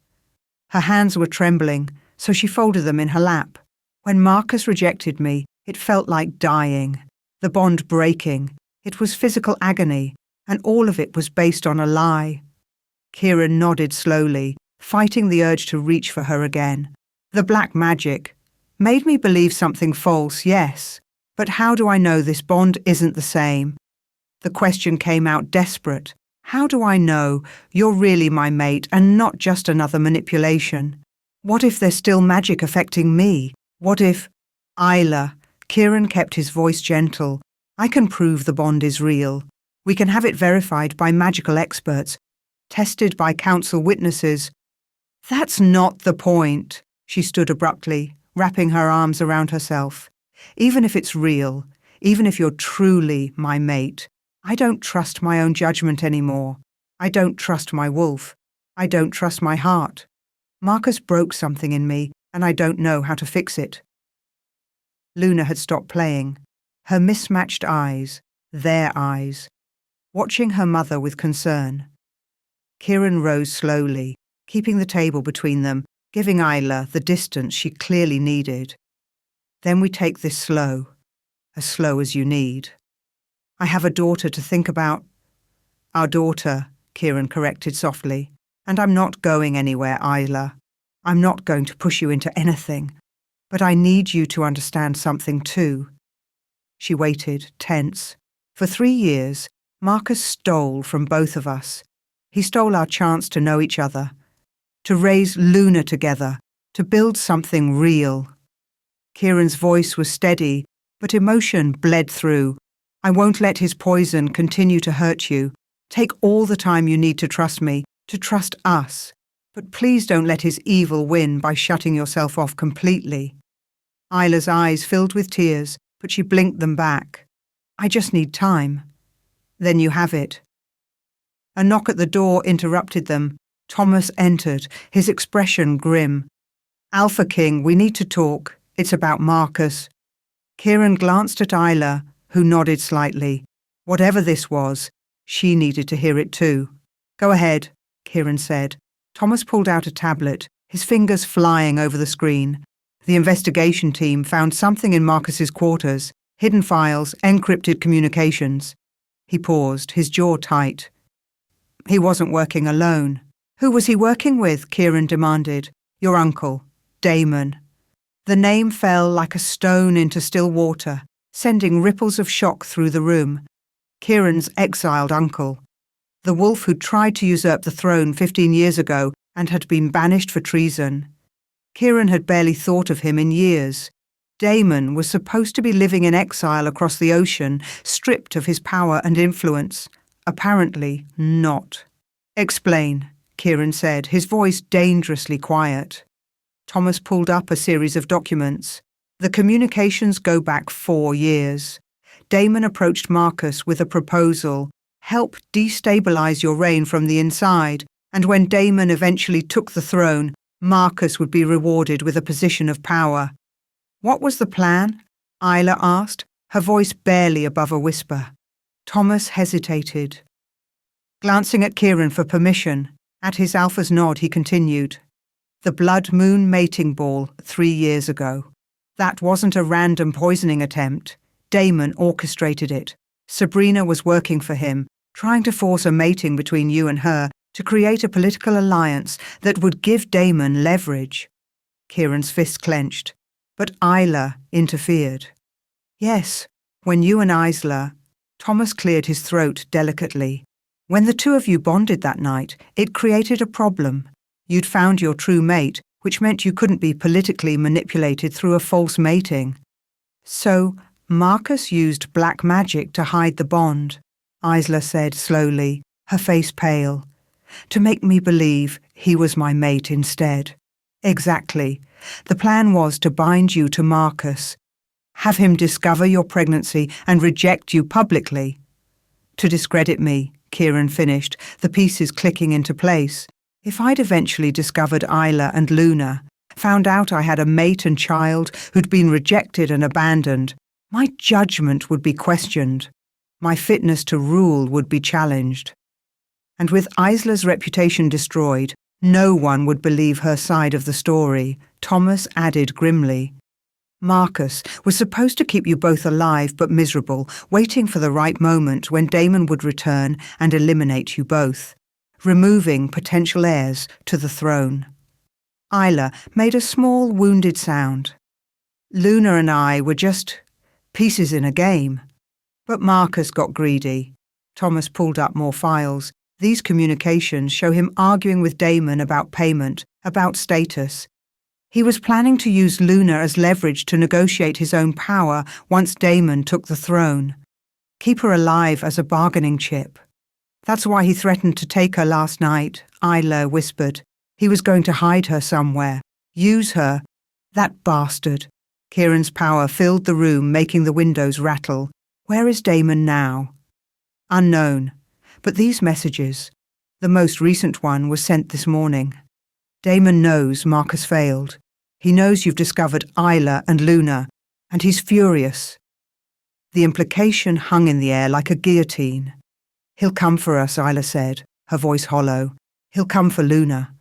Her hands were trembling, so she folded them in her lap. When Marcus rejected me, it felt like dying, the bond breaking. It was physical agony, and all of it was based on a lie. Kieran nodded slowly, fighting the urge to reach for her again. The black magic made me believe something false, yes, but how do I know this bond isn't the same? The question came out desperate. How do I know you're really my mate and not just another manipulation? What if there's still magic affecting me? What if... Isla, Kieran kept his voice gentle. I can prove the bond is real. We can have it verified by magical experts, tested by council witnesses. That's not the point, she stood abruptly, wrapping her arms around herself. Even if it's real, even if you're truly my mate, I don't trust my own judgment anymore. I don't trust my wolf. I don't trust my heart. Marcus broke something in me, and I don't know how to fix it. Luna had stopped playing, her mismatched eyes, their eyes, watching her mother with concern. Kieran rose slowly, keeping the table between them, giving Isla the distance she clearly needed. Then we take this slow, as slow as you need. I have a daughter to think about. Our daughter, Kieran corrected softly. And I'm not going anywhere, Isla. I'm not going to push you into anything. But I need you to understand something too. She waited, tense. For 3 years, Marcus stole from both of us. He stole our chance to know each other, to raise Luna together, to build something real. Kieran's voice was steady, but emotion bled through. I won't let his poison continue to hurt you. Take all the time you need to trust me, to trust us. But please don't let his evil win by shutting yourself off completely. Isla's eyes filled with tears, but she blinked them back. I just need time. Then you have it. A knock at the door interrupted them. Thomas entered, his expression grim. Alpha King, we need to talk. It's about Marcus. Kieran glanced at Isla, who nodded slightly. Whatever this was, she needed to hear it too. Go ahead, Kieran said. Thomas pulled out a tablet, his fingers flying over the screen. The investigation team found something in Marcus's quarters, hidden files, encrypted communications. He paused, his jaw tight. He wasn't working alone. Who was he working with? Kieran demanded. Your uncle, Damon. The name fell like a stone into still water, sending ripples of shock through the room. Kieran's exiled uncle. The wolf who'd tried to usurp the throne 15 years ago and had been banished for treason. Kieran had barely thought of him in years. Damon was supposed to be living in exile across the ocean, stripped of his power and influence. Apparently not. Explain, Kieran said, his voice dangerously quiet. Thomas pulled up a series of documents. The communications go back 4 years. Damon approached Marcus with a proposal. Help destabilize your reign from the inside, and when Damon eventually took the throne, Marcus would be rewarded with a position of power. What was the plan? Isla asked, her voice barely above a whisper. Thomas hesitated. Glancing at Kieran for permission, at his alpha's nod he continued. The blood moon mating ball 3 years ago. That wasn't a random poisoning attempt. Damon orchestrated it. Sabrina was working for him, trying to force a mating between you and her to create a political alliance that would give Damon leverage. Kieran's fist clenched, but Isla interfered. Yes, when you and Isla... Thomas cleared his throat delicately. When the two of you bonded that night, it created a problem. You'd found your true mate, which meant you couldn't be politically manipulated through a false mating. So, Marcus used black magic to hide the bond, Isla said slowly, her face pale. To make me believe he was my mate instead. Exactly. The plan was to bind you to Marcus, have him discover your pregnancy and reject you publicly. To discredit me, Kieran finished, the pieces clicking into place. If I'd eventually discovered Isla and Luna, found out I had a mate and child who'd been rejected and abandoned, my judgment would be questioned. My fitness to rule would be challenged. And with Isla's reputation destroyed, no one would believe her side of the story, Thomas added grimly. Marcus was supposed to keep you both alive but miserable, waiting for the right moment when Damon would return and eliminate you both, removing potential heirs to the throne. Isla made a small, wounded sound. Luna and I were just pieces in a game. But Marcus got greedy. Thomas pulled up more files. These communications show him arguing with Damon about payment, about status. He was planning to use Luna as leverage to negotiate his own power once Damon took the throne. Keep her alive as a bargaining chip. That's why he threatened to take her last night, Isla whispered. He was going to hide her somewhere, use her. That bastard. Kieran's power filled the room, making the windows rattle. Where is Damon now? Unknown. But these messages, the most recent one was sent this morning. Damon knows Marcus failed. He knows you've discovered Isla and Luna, and he's furious. The implication hung in the air like a guillotine. He'll come for us, Isla said, her voice hollow. He'll come for Luna.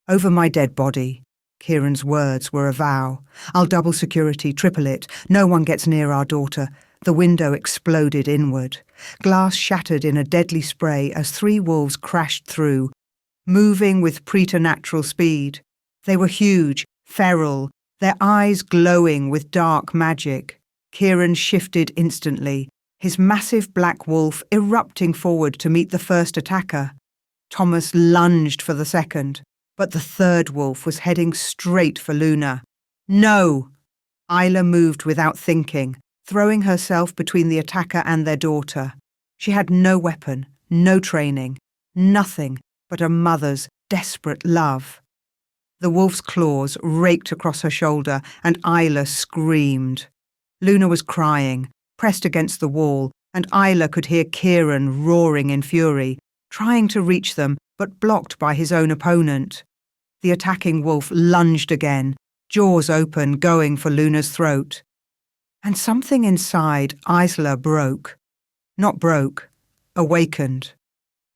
Over my dead body. Kieran's words were a vow. I'll double security, triple it. No one gets near our daughter. The window exploded inward. Glass shattered in a deadly spray as 3 wolves crashed through, moving with preternatural speed. They were huge, feral, their eyes glowing with dark magic. Kieran shifted instantly, his massive black wolf erupting forward to meet the first attacker. Thomas lunged for the second, but the third wolf was heading straight for Luna. No! Isla moved without thinking, throwing herself between the attacker and their daughter. She had no weapon, no training, nothing but a mother's desperate love. The wolf's claws raked across her shoulder, and Isla screamed. Luna was crying, pressed against the wall, and Isla could hear Kieran roaring in fury, trying to reach them, but blocked by his own opponent. The attacking wolf lunged again, jaws open, going for Luna's throat. And something inside Isla broke. Not broke, awakened.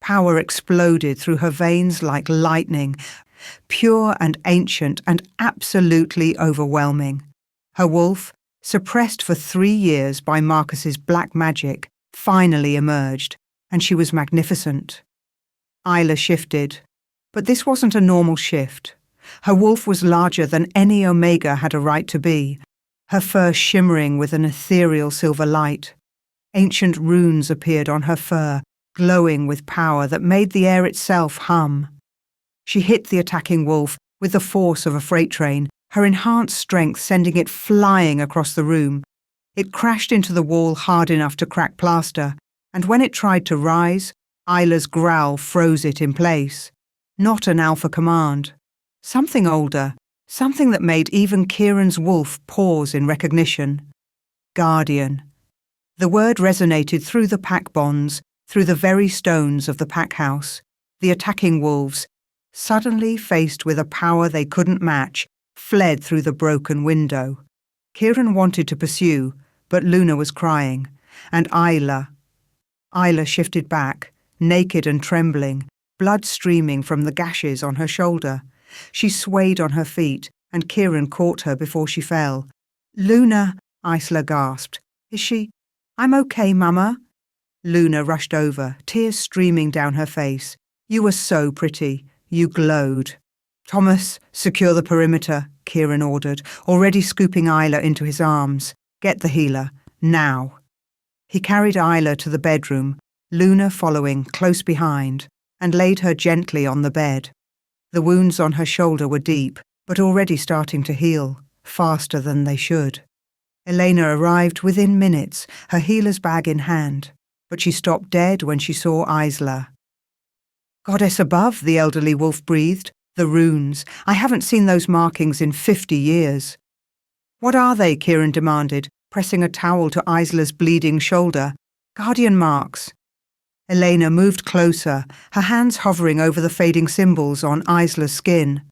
Power exploded through her veins like lightning, pure and ancient and absolutely overwhelming. Her wolf, suppressed for 3 years by Marcus's black magic, finally emerged, and she was magnificent. Isla shifted, but this wasn't a normal shift. Her wolf was larger than any Omega had a right to be, her fur shimmering with an ethereal silver light. Ancient runes appeared on her fur, glowing with power that made the air itself hum. She hit the attacking wolf with the force of a freight train, her enhanced strength sending it flying across the room. It crashed into the wall hard enough to crack plaster, and when it tried to rise, Isla's growl froze it in place. Not an alpha command. Something older, something that made even Kieran's wolf pause in recognition. Guardian. The word resonated through the pack bonds, through the very stones of the pack house. The attacking wolves, suddenly faced with a power they couldn't match, fled through the broken window. Kieran wanted to pursue, but Luna was crying, and Isla shifted back, naked and trembling, blood streaming from the gashes on her shoulder. She swayed on her feet, and Kieran caught her before she fell. "Luna," Isla gasped. "Is she—" "I'm okay, Mama." Luna rushed over, tears streaming down her face. "You were so pretty. You glowed." "Thomas, secure the perimeter," Kieran ordered, already scooping Isla into his arms. "Get the healer. Now." He carried Isla to the bedroom, Luna following close behind, and laid her gently on the bed. The wounds on her shoulder were deep, but already starting to heal, faster than they should. Elena arrived within minutes, her healer's bag in hand, but she stopped dead when she saw Isla. "Goddess above," the elderly wolf breathed. "The runes. I haven't seen those markings in 50 years. "What are they?" Kieran demanded, pressing a towel to Isla's bleeding shoulder. "Guardian marks." Elena moved closer, her hands hovering over the fading symbols on Isla's skin.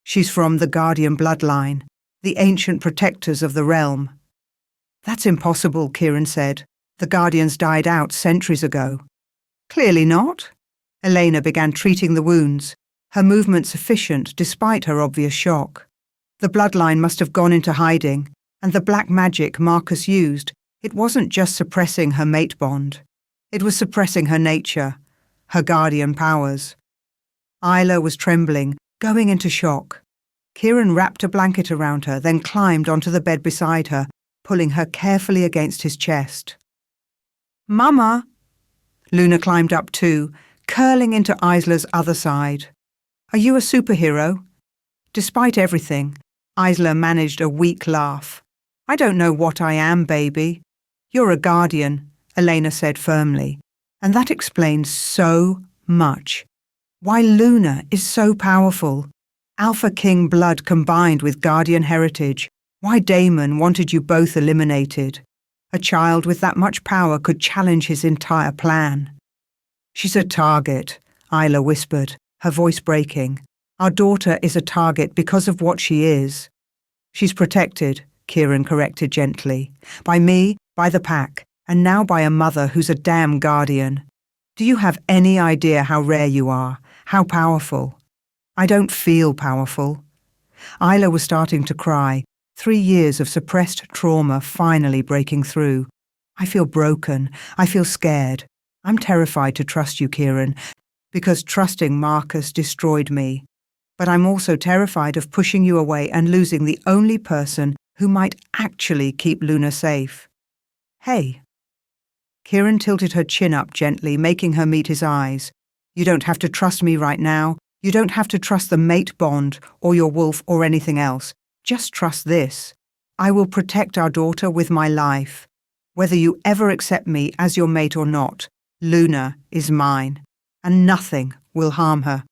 "She's from the Guardian bloodline, the ancient protectors of the realm." "That's impossible," Kieran said. "The Guardians died out centuries ago." "Clearly not." Elena began treating the wounds, her movements efficient despite her obvious shock. The bloodline must have gone into hiding, and the black magic Marcus used, it wasn't just suppressing her mate bond. It was suppressing her nature, her guardian powers. Isla was trembling, going into shock. Kieran wrapped a blanket around her, then climbed onto the bed beside her, pulling her carefully against his chest. "Mama!" Luna climbed up too, curling into Isla's other side. "Are you a superhero?" Despite everything, Isla managed a weak laugh. "I don't know what I am, baby. You're a guardian," Elena said firmly, and that explains so much. Why Luna is so powerful. Alpha King blood combined with guardian heritage. Why Damon wanted you both eliminated. A child with that much power could challenge his entire plan. "She's a target," Isla whispered, her voice breaking. "Our daughter is a target because of what she is." "She's protected," Kieran corrected gently. "By me, by the pack, and now by a mother who's a damn guardian. Do you have any idea how rare you are? How powerful. I don't feel powerful. Isla was starting to cry, 3 years of suppressed trauma finally breaking through. I feel broken. I feel scared. I'm terrified to trust you, Kieran, because trusting Marcus destroyed me. But I'm also terrified of pushing you away and losing the only person who might actually keep Luna safe. Hey. Kieran tilted her chin up gently, making her meet his eyes. You don't have to trust me right now. You don't have to trust the mate bond or your wolf or anything else. Just trust this. I will protect our daughter with my life. Whether you ever accept me as your mate or not, Luna is mine, and nothing will harm her.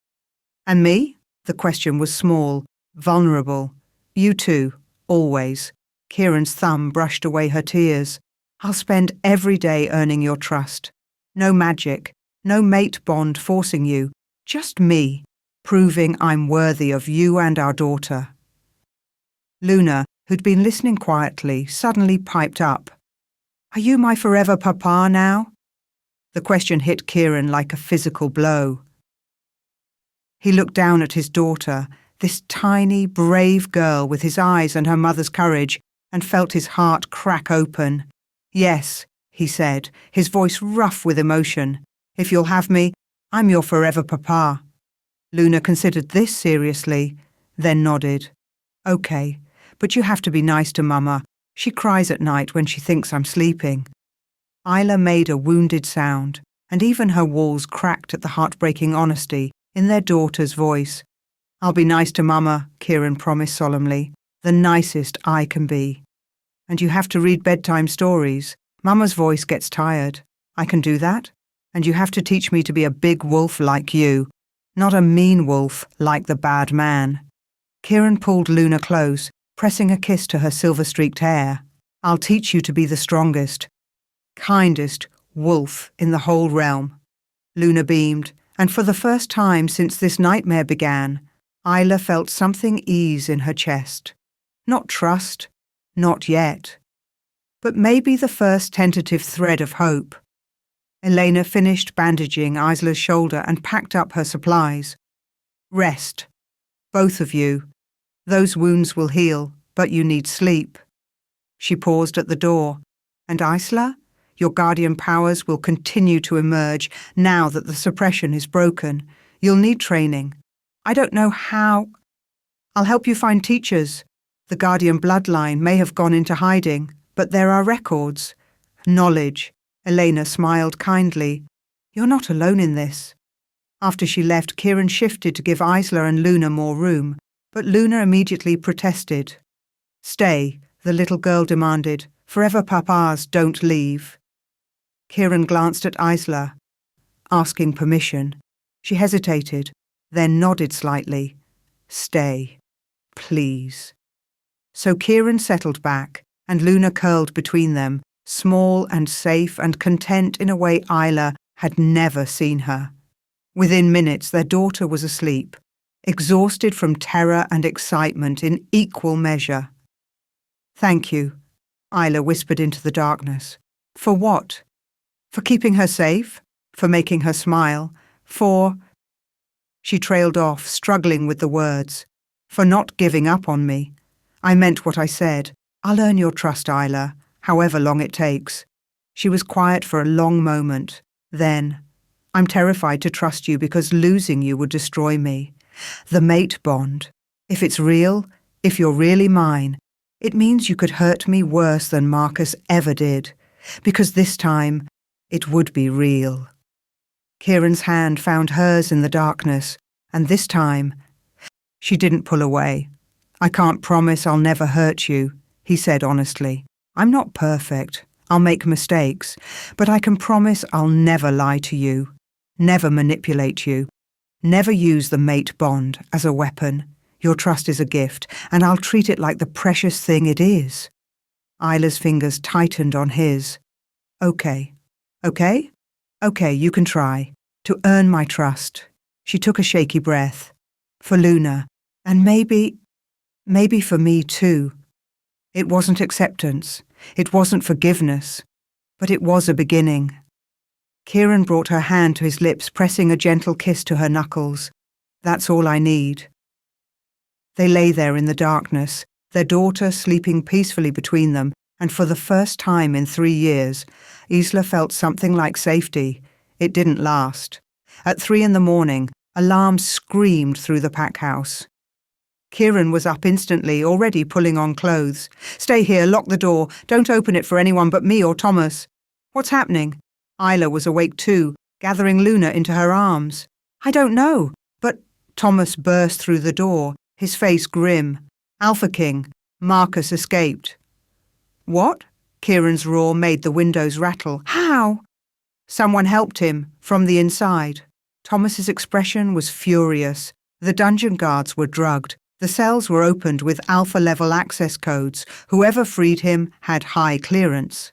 And me? The question was small, vulnerable. You too, always. Kieran's thumb brushed away her tears. I'll spend every day earning your trust. No magic, no mate bond forcing you, just me, proving I'm worthy of you and our daughter. Luna, who'd been listening quietly, suddenly piped up. Are you my forever papa now? The question hit Kieran like a physical blow. He looked down at his daughter, this tiny, brave girl with his eyes and her mother's courage, and felt his heart crack open. Yes, he said, his voice rough with emotion. If you'll have me, I'm your forever papa. Luna considered this seriously, then nodded. Okay, but you have to be nice to Mama. She cries at night when she thinks I'm sleeping. Isla made a wounded sound, and even her walls cracked at the heartbreaking honesty in their daughter's voice. I'll be nice to Mama, Kieran promised solemnly. The nicest I can be. And you have to read bedtime stories. Mama's voice gets tired. I can do that. And you have to teach me to be a big wolf like you, not a mean wolf like the bad man. Kieran pulled Luna close, pressing a kiss to her silver-streaked hair. I'll teach you to be the strongest, kindest wolf in the whole realm. Luna beamed, and for the first time since this nightmare began, Isla felt something ease in her chest. Not trust, not yet, but maybe the first tentative thread of hope. Elena finished bandaging Isla's shoulder and packed up her supplies. Rest, both of you. Those wounds will heal, but you need sleep. She paused at the door. And Isla? Your guardian powers will continue to emerge now that the suppression is broken. You'll need training. I don't know how. I'll help you find teachers. The guardian bloodline may have gone into hiding, but there are records. Knowledge. Elena smiled kindly. You're not alone in this. After she left, Kieran shifted to give Isla and Luna more room, but Luna immediately protested. Stay, the little girl demanded. Forever papas don't leave. Kieran glanced at Isla, asking permission. She hesitated, then nodded slightly. Stay, please. So Kieran settled back, and Luna curled between them, small and safe and content in a way Isla had never seen her. Within minutes, their daughter was asleep, exhausted from terror and excitement in equal measure. Thank you, Isla whispered into the darkness. For what? For keeping her safe? For making her smile? For... She trailed off, struggling with the words. For not giving up on me. I meant what I said. I'll earn your trust, Isla, however long it takes. She was quiet for a long moment. Then, I'm terrified to trust you because losing you would destroy me. The mate bond. If it's real, if you're really mine, it means you could hurt me worse than Marcus ever did. Because this time, it would be real. Kieran's hand found hers in the darkness, and this time, she didn't pull away. I can't promise I'll never hurt you, he said honestly. I'm not perfect. I'll make mistakes, but I can promise I'll never lie to you, never manipulate you, never use the mate bond as a weapon. Your trust is a gift, and I'll treat it like the precious thing it is. Isla's fingers tightened on his. Okay. Okay? Okay, you can try. To earn my trust. She took a shaky breath. For Luna, and maybe for me too. It wasn't acceptance. It wasn't forgiveness. But it was a beginning. Kieran brought her hand to his lips, pressing a gentle kiss to her knuckles. That's all I need. They lay there in the darkness, their daughter sleeping peacefully between them, and for the first time in 3 years, Isla felt something like safety. It didn't last. At 3 a.m, alarms screamed through the pack house. Kieran was up instantly, already pulling on clothes. Stay here, lock the door, don't open it for anyone but me or Thomas. What's happening? Isla was awake too, gathering Luna into her arms. I don't know, but Thomas burst through the door, his face grim. Alpha King, Marcus escaped. What? Kieran's roar made the windows rattle. How? Someone helped him, from the inside. Thomas's expression was furious. The dungeon guards were drugged. The cells were opened with alpha-level access codes. Whoever freed him had high clearance.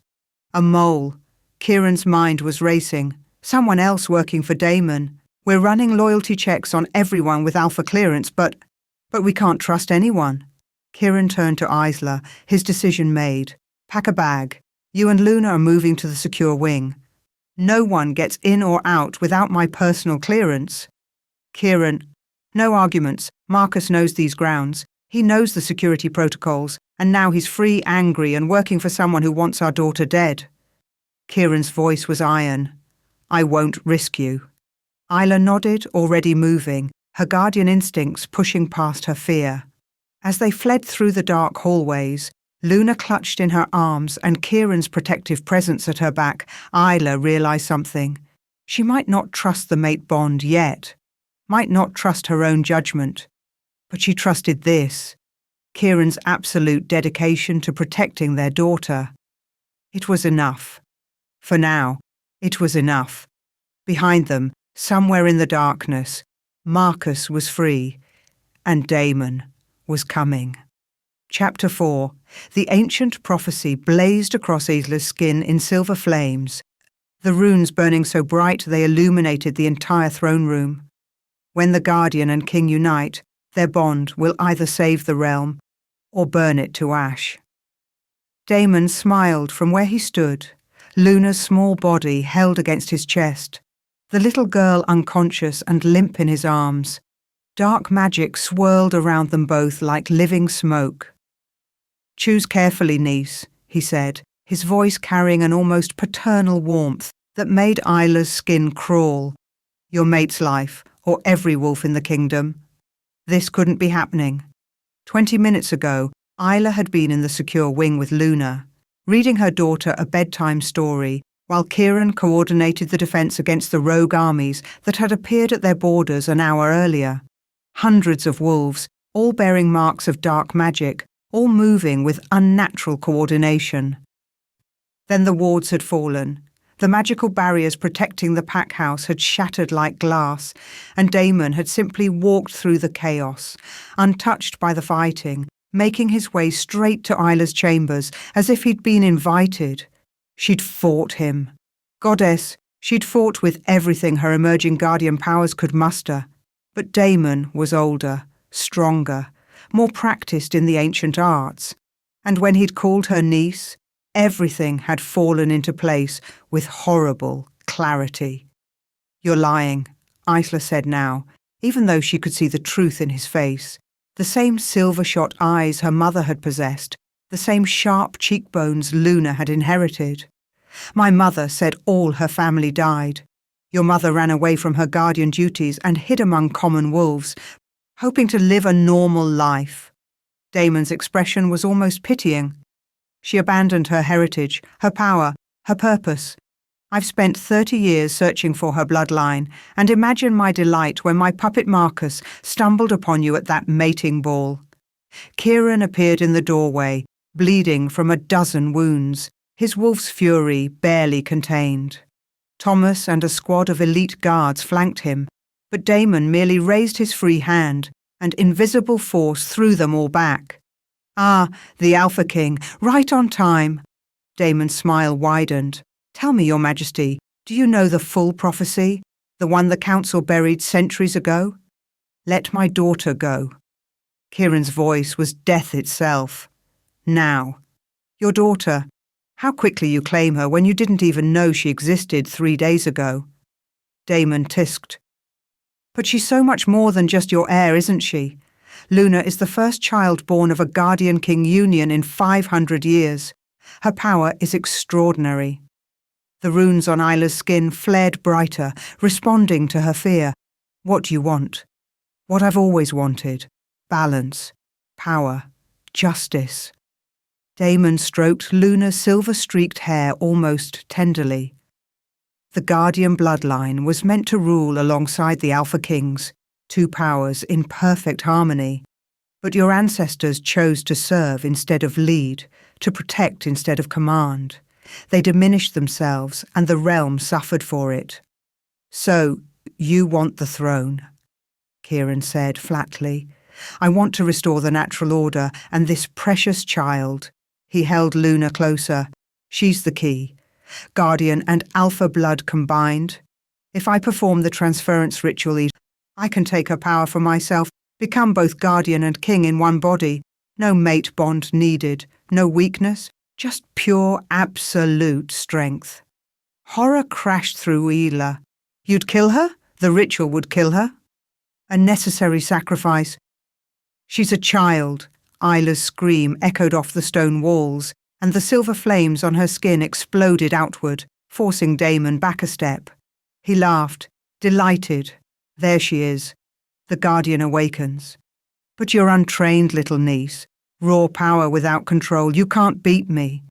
A mole. Kieran's mind was racing. Someone else working for Damon. We're running loyalty checks on everyone with alpha clearance, but we can't trust anyone. Kieran turned to Isla, his decision made. Pack a bag. You and Luna are moving to the secure wing. No one gets in or out without my personal clearance. Kieran, no arguments. Marcus knows these grounds. He knows the security protocols, and now he's free, angry, and working for someone who wants our daughter dead. Kieran's voice was iron. I won't risk you. Isla nodded, already moving, her guardian instincts pushing past her fear. As they fled through the dark hallways, Luna clutched in her arms and Kieran's protective presence at her back, Isla realised something. She might not trust the mate bond yet, might not trust her own judgment, but she trusted this, Kieran's absolute dedication to protecting their daughter. It was enough. For now, it was enough. Behind them, somewhere in the darkness, Marcus was free, and Damon was coming. Chapter 4. The ancient prophecy blazed across Isla's skin in silver flames, the runes burning so bright they illuminated the entire throne room. When the Guardian and King unite, their bond will either save the realm or burn it to ash. Damon smiled from where he stood, Luna's small body held against his chest, the little girl unconscious and limp in his arms. Dark magic swirled around them both like living smoke. Choose carefully, niece, he said, his voice carrying an almost paternal warmth that made Isla's skin crawl. Your mate's life, or every wolf in the kingdom. This couldn't be happening. 20 minutes ago, Isla had been in the secure wing with Luna, reading her daughter a bedtime story, while Kieran coordinated the defence against the rogue armies that had appeared at their borders an hour earlier. Hundreds of wolves, all bearing marks of dark magic, all moving with unnatural coordination. Then the wards had fallen. The magical barriers protecting the pack house had shattered like glass, and Damon had simply walked through the chaos, untouched by the fighting, making his way straight to Isla's chambers as if he'd been invited. She'd fought him. Goddess, she'd fought with everything her emerging guardian powers could muster. But Damon was older, stronger, more practiced in the ancient arts. And when he'd called her niece, everything had fallen into place with horrible clarity. You're lying, Isla said now, even though she could see the truth in his face. The same silver-shot eyes her mother had possessed, the same sharp cheekbones Luna had inherited. My mother said all her family died. Your mother ran away from her guardian duties and hid among common wolves, hoping to live a normal life. Damon's expression was almost pitying. She abandoned her heritage, her power, her purpose. I've spent 30 years searching for her bloodline, and imagine my delight when my puppet Marcus stumbled upon you at that mating ball. Kieran appeared in the doorway, bleeding from a dozen wounds, his wolf's fury barely contained. Thomas and a squad of elite guards flanked him, but Damon merely raised his free hand, and invisible force threw them all back. Ah, the Alpha King, right on time. Damon's smile widened. Tell me, Your Majesty, do you know the full prophecy, the one the council buried centuries ago? Let my daughter go. Kieran's voice was death itself. Now. Your daughter. How quickly you claim her when you didn't even know she existed 3 days ago. Damon tisked. But she's so much more than just your heir, isn't she? Luna is the first child born of a guardian-king union in 500 years. Her power is extraordinary. The runes on Isla's skin flared brighter, responding to her fear. What do you want? What I've always wanted. Balance, power, justice. Damon stroked Luna's silver-streaked hair almost tenderly. The Guardian bloodline was meant to rule alongside the Alpha Kings, 2 powers in perfect harmony. But your ancestors chose to serve instead of lead, to protect instead of command. They diminished themselves, and the realm suffered for it. So, you want the throne, Kieran said flatly. I want to restore the natural order and this precious child. He held Luna closer. She's the key. Guardian and Alpha blood combined. If I perform the transference ritual, I can take her power for myself, become both Guardian and King in one body. No mate bond needed, no weakness, just pure, absolute strength. Horror crashed through Isla. You'd kill her? The ritual would kill her? A necessary sacrifice. She's a child. Isla's scream echoed off the stone walls, and the silver flames on her skin exploded outward, forcing Damon back a step. He laughed, delighted. There she is. The Guardian awakens. But you're untrained, little niece. Raw power without control. You can't beat me.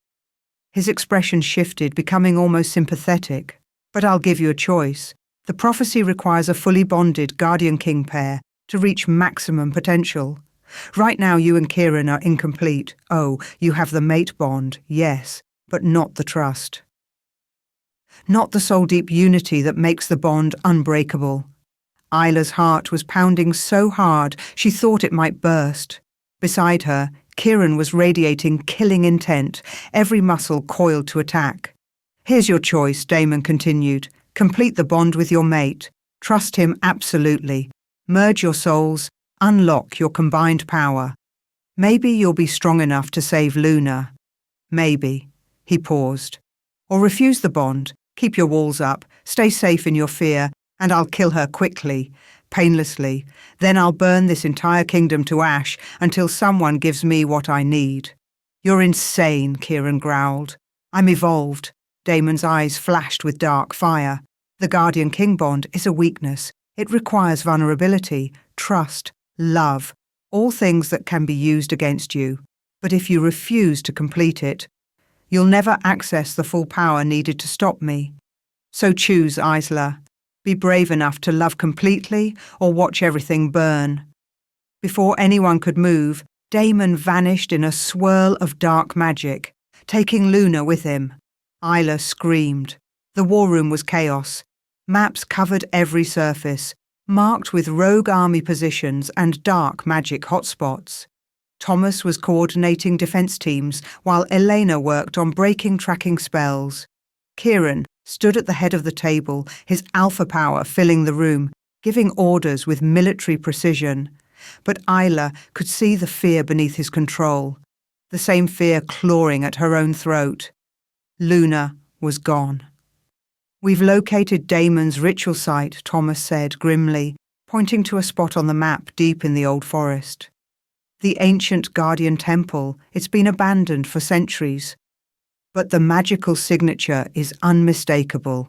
His expression shifted, becoming almost sympathetic. But I'll give you a choice. The prophecy requires a fully bonded Guardian-King pair to reach maximum potential. Right now you and Kieran are incomplete. Oh, you have the mate bond, yes, but not the trust. Not the soul-deep unity that makes the bond unbreakable. Isla's heart was pounding so hard she thought it might burst. Beside her, Kieran was radiating killing intent, every muscle coiled to attack. Here's your choice, Damon continued. Complete the bond with your mate. Trust him absolutely. Merge your souls. Unlock your combined power. Maybe you'll be strong enough to save Luna. Maybe. He paused. Or refuse the bond. Keep your walls up. Stay safe in your fear. And I'll kill her quickly, painlessly. Then I'll burn this entire kingdom to ash until someone gives me what I need. You're insane, Kieran growled. I'm evolved. Damon's eyes flashed with dark fire. The Guardian-King bond is a weakness. It requires vulnerability, trust, love, all things that can be used against you. But if you refuse to complete it, you'll never access the full power needed to stop me. So choose, Isla. Be brave enough to love completely or watch everything burn. Before anyone could move, Damon vanished in a swirl of dark magic, taking Luna with him. Isla screamed. The war room was chaos. Maps covered every surface, marked with rogue army positions and dark magic hotspots. Thomas was coordinating defense teams while Elena worked on breaking tracking spells. Kieran stood at the head of the table, his alpha power filling the room, giving orders with military precision. But Isla could see the fear beneath his control, the same fear clawing at her own throat. Luna was gone. We've located Damon's ritual site, Thomas said grimly, pointing to a spot on the map deep in the old forest. The ancient Guardian Temple, it's been abandoned for centuries. But the magical signature is unmistakable.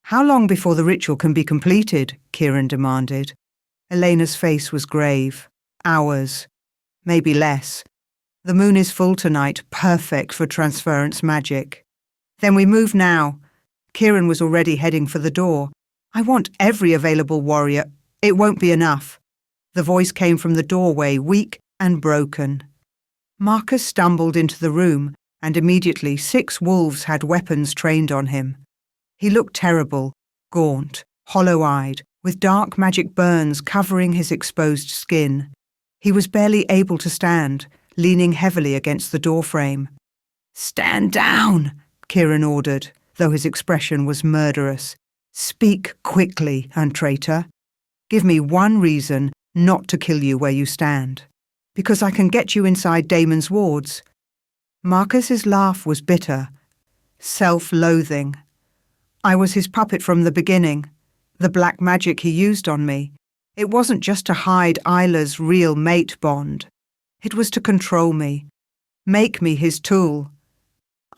How long before the ritual can be completed? Kieran demanded. Elena's face was grave. Hours. Maybe less. The moon is full tonight, perfect for transference magic. Then we move now. Kieran was already heading for the door. I want every available warrior. It won't be enough. The voice came from the doorway, weak and broken. Marcus stumbled into the room, and immediately 6 wolves had weapons trained on him. He looked terrible, gaunt, hollow-eyed, with dark magic burns covering his exposed skin. He was barely able to stand, leaning heavily against the doorframe. "Stand down," Kieran ordered, though his expression was murderous. "Speak quickly, untraitor. Give me one reason not to kill you where you stand. Because I can get you inside Damon's wards." Marcus's laugh was bitter, self-loathing. I was his puppet from the beginning, the black magic he used on me. It wasn't just to hide Isla's real mate bond. It was to control me, make me his tool.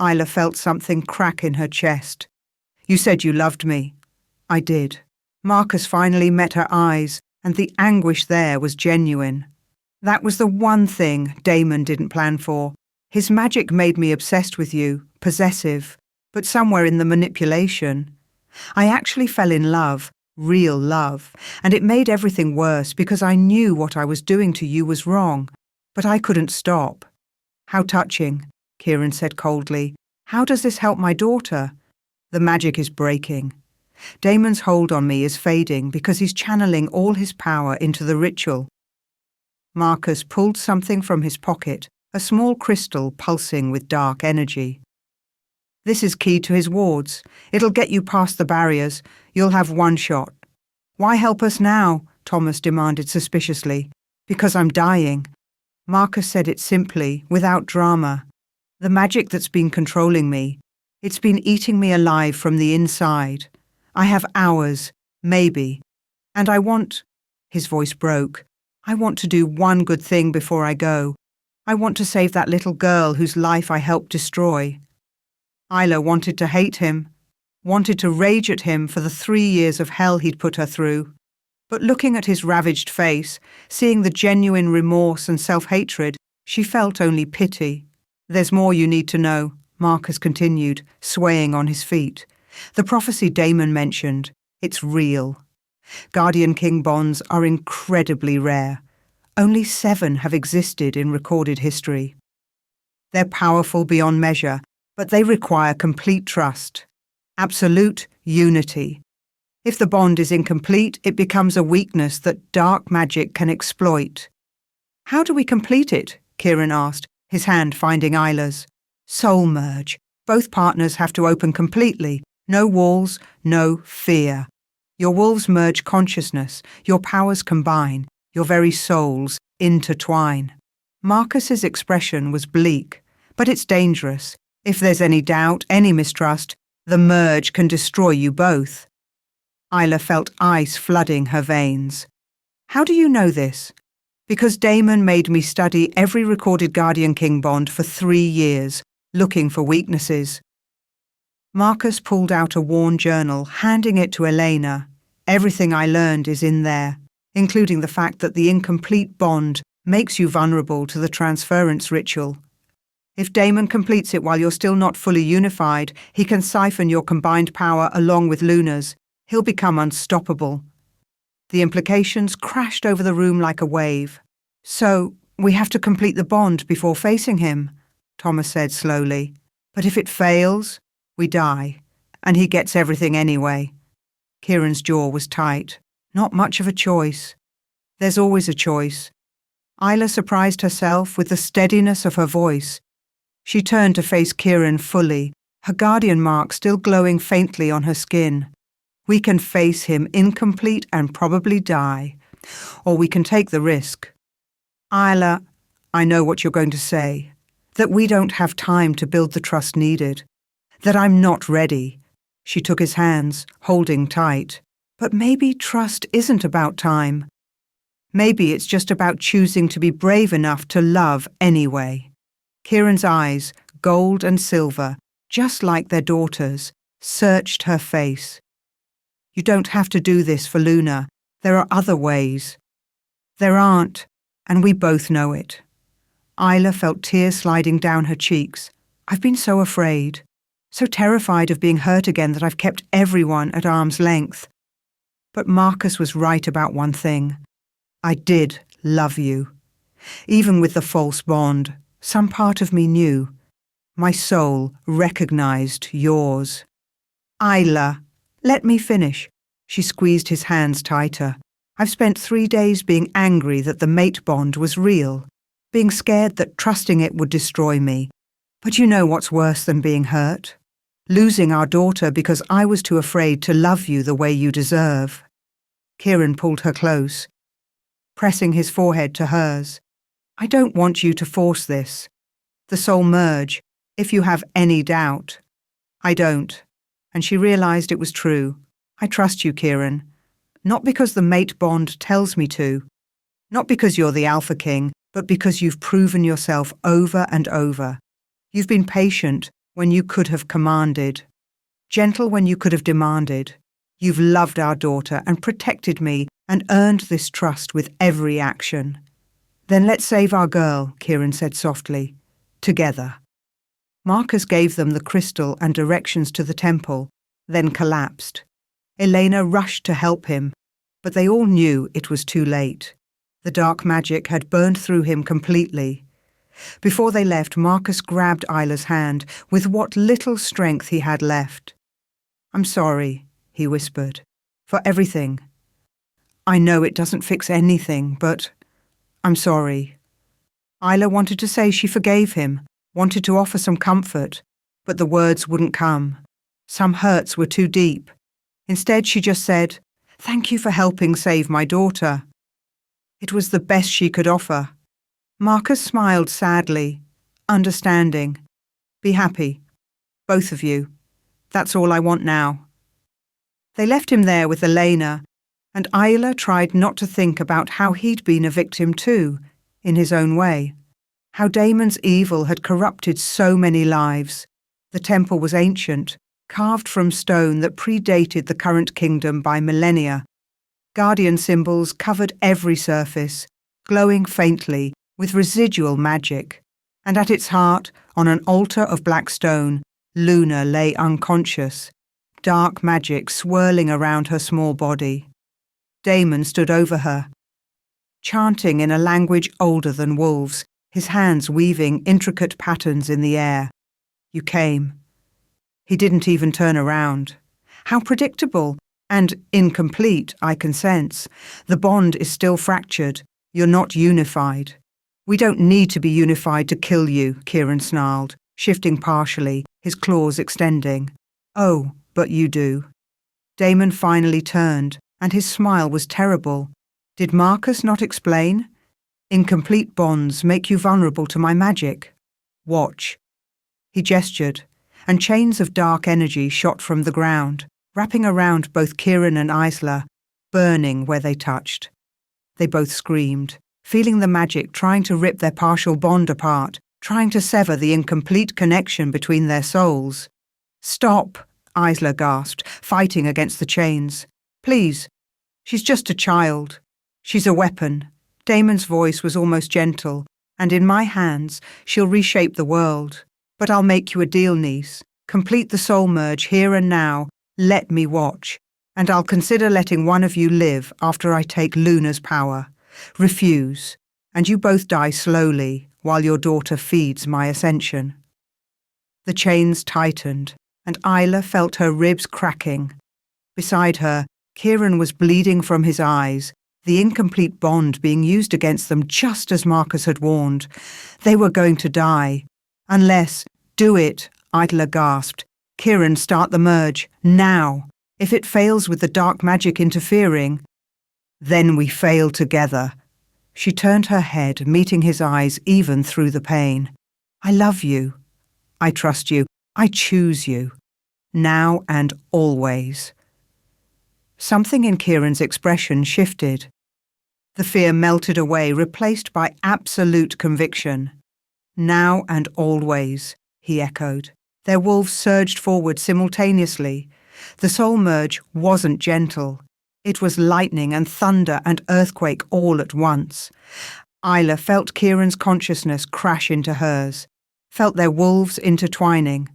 Isla felt something crack in her chest. You said you loved me. I did. Marcus finally met her eyes, and the anguish there was genuine. That was the one thing Damon didn't plan for. His magic made me obsessed with you, possessive, but somewhere in the manipulation. I actually fell in love, real love, and it made everything worse because I knew what I was doing to you was wrong, but I couldn't stop. How touching, Kieran said coldly. How does this help my daughter? The magic is breaking. Damon's hold on me is fading because he's channeling all his power into the ritual. Marcus pulled something from his pocket, a small crystal pulsing with dark energy. This is key to his wards. It'll get you past the barriers. You'll have one shot. Why help us now? Thomas demanded suspiciously. Because I'm dying. Marcus said it simply, without drama. The magic that's been controlling me, it's been eating me alive from the inside. I have hours, maybe. And I want, his voice broke, I want to do one good thing before I go. I want to save that little girl whose life I helped destroy. Isla wanted to hate him, wanted to rage at him for the 3 years of hell he'd put her through. But looking at his ravaged face, seeing the genuine remorse and self-hatred, she felt only pity. There's more you need to know, Marcus continued, swaying on his feet. The prophecy Damon mentioned, it's real. Guardian King bonds are incredibly rare. Only 7 have existed in recorded history. They're powerful beyond measure, but they require complete trust. Absolute unity. If the bond is incomplete, it becomes a weakness that dark magic can exploit. How do we complete it? Kieran asked, his hand finding Isla's. Soul merge. Both partners have to open completely. No walls, no fear. Your wolves merge consciousness, your powers combine, your very souls intertwine. Marcus's expression was bleak, but it's dangerous. If there's any doubt, any mistrust, the merge can destroy you both. Isla felt ice flooding her veins. How do you know this? Because Damon made me study every recorded Guardian King bond for 3 years, looking for weaknesses. Marcus pulled out a worn journal, handing it to Elena. Everything I learned is in there, including the fact that the incomplete bond makes you vulnerable to the transference ritual. If Damon completes it while you're still not fully unified, he can siphon your combined power along with Luna's. He'll become unstoppable. The implications crashed over the room like a wave. So, we have to complete the bond before facing him, Thomas said slowly. But if it fails, we die, and he gets everything anyway. Kieran's jaw was tight. Not much of a choice. There's always a choice. Isla surprised herself with the steadiness of her voice. She turned to face Kieran fully, her guardian mark still glowing faintly on her skin. We can face him incomplete and probably die. Or we can take the risk. Isla, I know what you're going to say. That we don't have time to build the trust needed. That I'm not ready. She took his hands, holding tight. But maybe trust isn't about time. Maybe it's just about choosing to be brave enough to love anyway. Kieran's eyes, gold and silver, just like their daughter's, searched her face. You don't have to do this for Luna. There are other ways. There aren't, and we both know it. Isla felt tears sliding down her cheeks. I've been so afraid, so terrified of being hurt again that I've kept everyone at arm's length. But Marcus was right about one thing. I did love you. Even with the false bond, some part of me knew. My soul recognized yours. Isla, let me finish. She squeezed his hands tighter. I've spent 3 days being angry that the mate bond was real, being scared that trusting it would destroy me. But you know what's worse than being hurt? Losing our daughter because I was too afraid to love you the way you deserve. Kieran pulled her close, pressing his forehead to hers. I don't want you to force this. The soul merge, if you have any doubt. I don't. And she realized it was true. I trust you, Kieran. Not because the mate bond tells me to. Not because you're the Alpha King, but because you've proven yourself over and over. You've been patient when you could have commanded. Gentle when you could have demanded. You've loved our daughter and protected me and earned this trust with every action. Then let's save our girl, Kieran said softly. Together. Marcus gave them the crystal and directions to the temple, then collapsed. Elena rushed to help him, but they all knew it was too late. The dark magic had burned through him completely. Before they left, Marcus grabbed Isla's hand with what little strength he had left. "I'm sorry," he whispered, "for everything. I know it doesn't fix anything, but I'm sorry." Isla wanted to say she forgave him, wanted to offer some comfort, but the words wouldn't come. Some hurts were too deep. Instead, she just said, "Thank you for helping save my daughter." It was the best she could offer. Marcus smiled sadly, understanding. "Be happy. Both of you. That's all I want now." They left him there with Elena, and Isla tried not to think about how he'd been a victim too, in his own way. How Damon's evil had corrupted so many lives. The temple was ancient, carved from stone that predated the current kingdom by millennia. Guardian symbols covered every surface, glowing faintly with residual magic. And at its heart, on an altar of black stone, Luna lay unconscious, dark magic swirling around her small body. Damon stood over her, chanting in a language older than wolves, his hands weaving intricate patterns in the air. "You came." He didn't even turn around. How predictable and incomplete, I can sense. The bond is still fractured. You're not unified. "We don't need to be unified to kill you," Kieran snarled, shifting partially, his claws extending. "Oh, but you do." Damon finally turned, and his smile was terrible. Did Marcus not explain? "Incomplete bonds make you vulnerable to my magic. Watch." He gestured, and chains of dark energy shot from the ground, wrapping around both Kieran and Isla, burning where they touched. They both screamed, feeling the magic trying to rip their partial bond apart, trying to sever the incomplete connection between their souls. "Stop," Isla gasped, fighting against the chains. "Please. She's just a child. She's a weapon." Damon's voice was almost gentle, "And in my hands, she'll reshape the world. But I'll make you a deal, niece. Complete the soul merge here and now. Let me watch. And I'll consider letting one of you live after I take Luna's power. Refuse, and you both die slowly while your daughter feeds my ascension." The chains tightened, and Isla felt her ribs cracking. Beside her, Kieran was bleeding from his eyes, the incomplete bond being used against them just as Marcus had warned. They were going to die. Unless, "Do it," Isla gasped. "Kieran, start the merge, now. If it fails with the dark magic interfering, then we fail together." She turned her head, meeting his eyes even through the pain. "I love you. I trust you. I choose you. Now and always." Something in Kieran's expression shifted. The fear melted away, replaced by absolute conviction. "Now and always," he echoed. Their wolves surged forward simultaneously. The soul merge wasn't gentle. It was lightning and thunder and earthquake all at once. Isla felt Kieran's consciousness crash into hers, felt their wolves intertwining,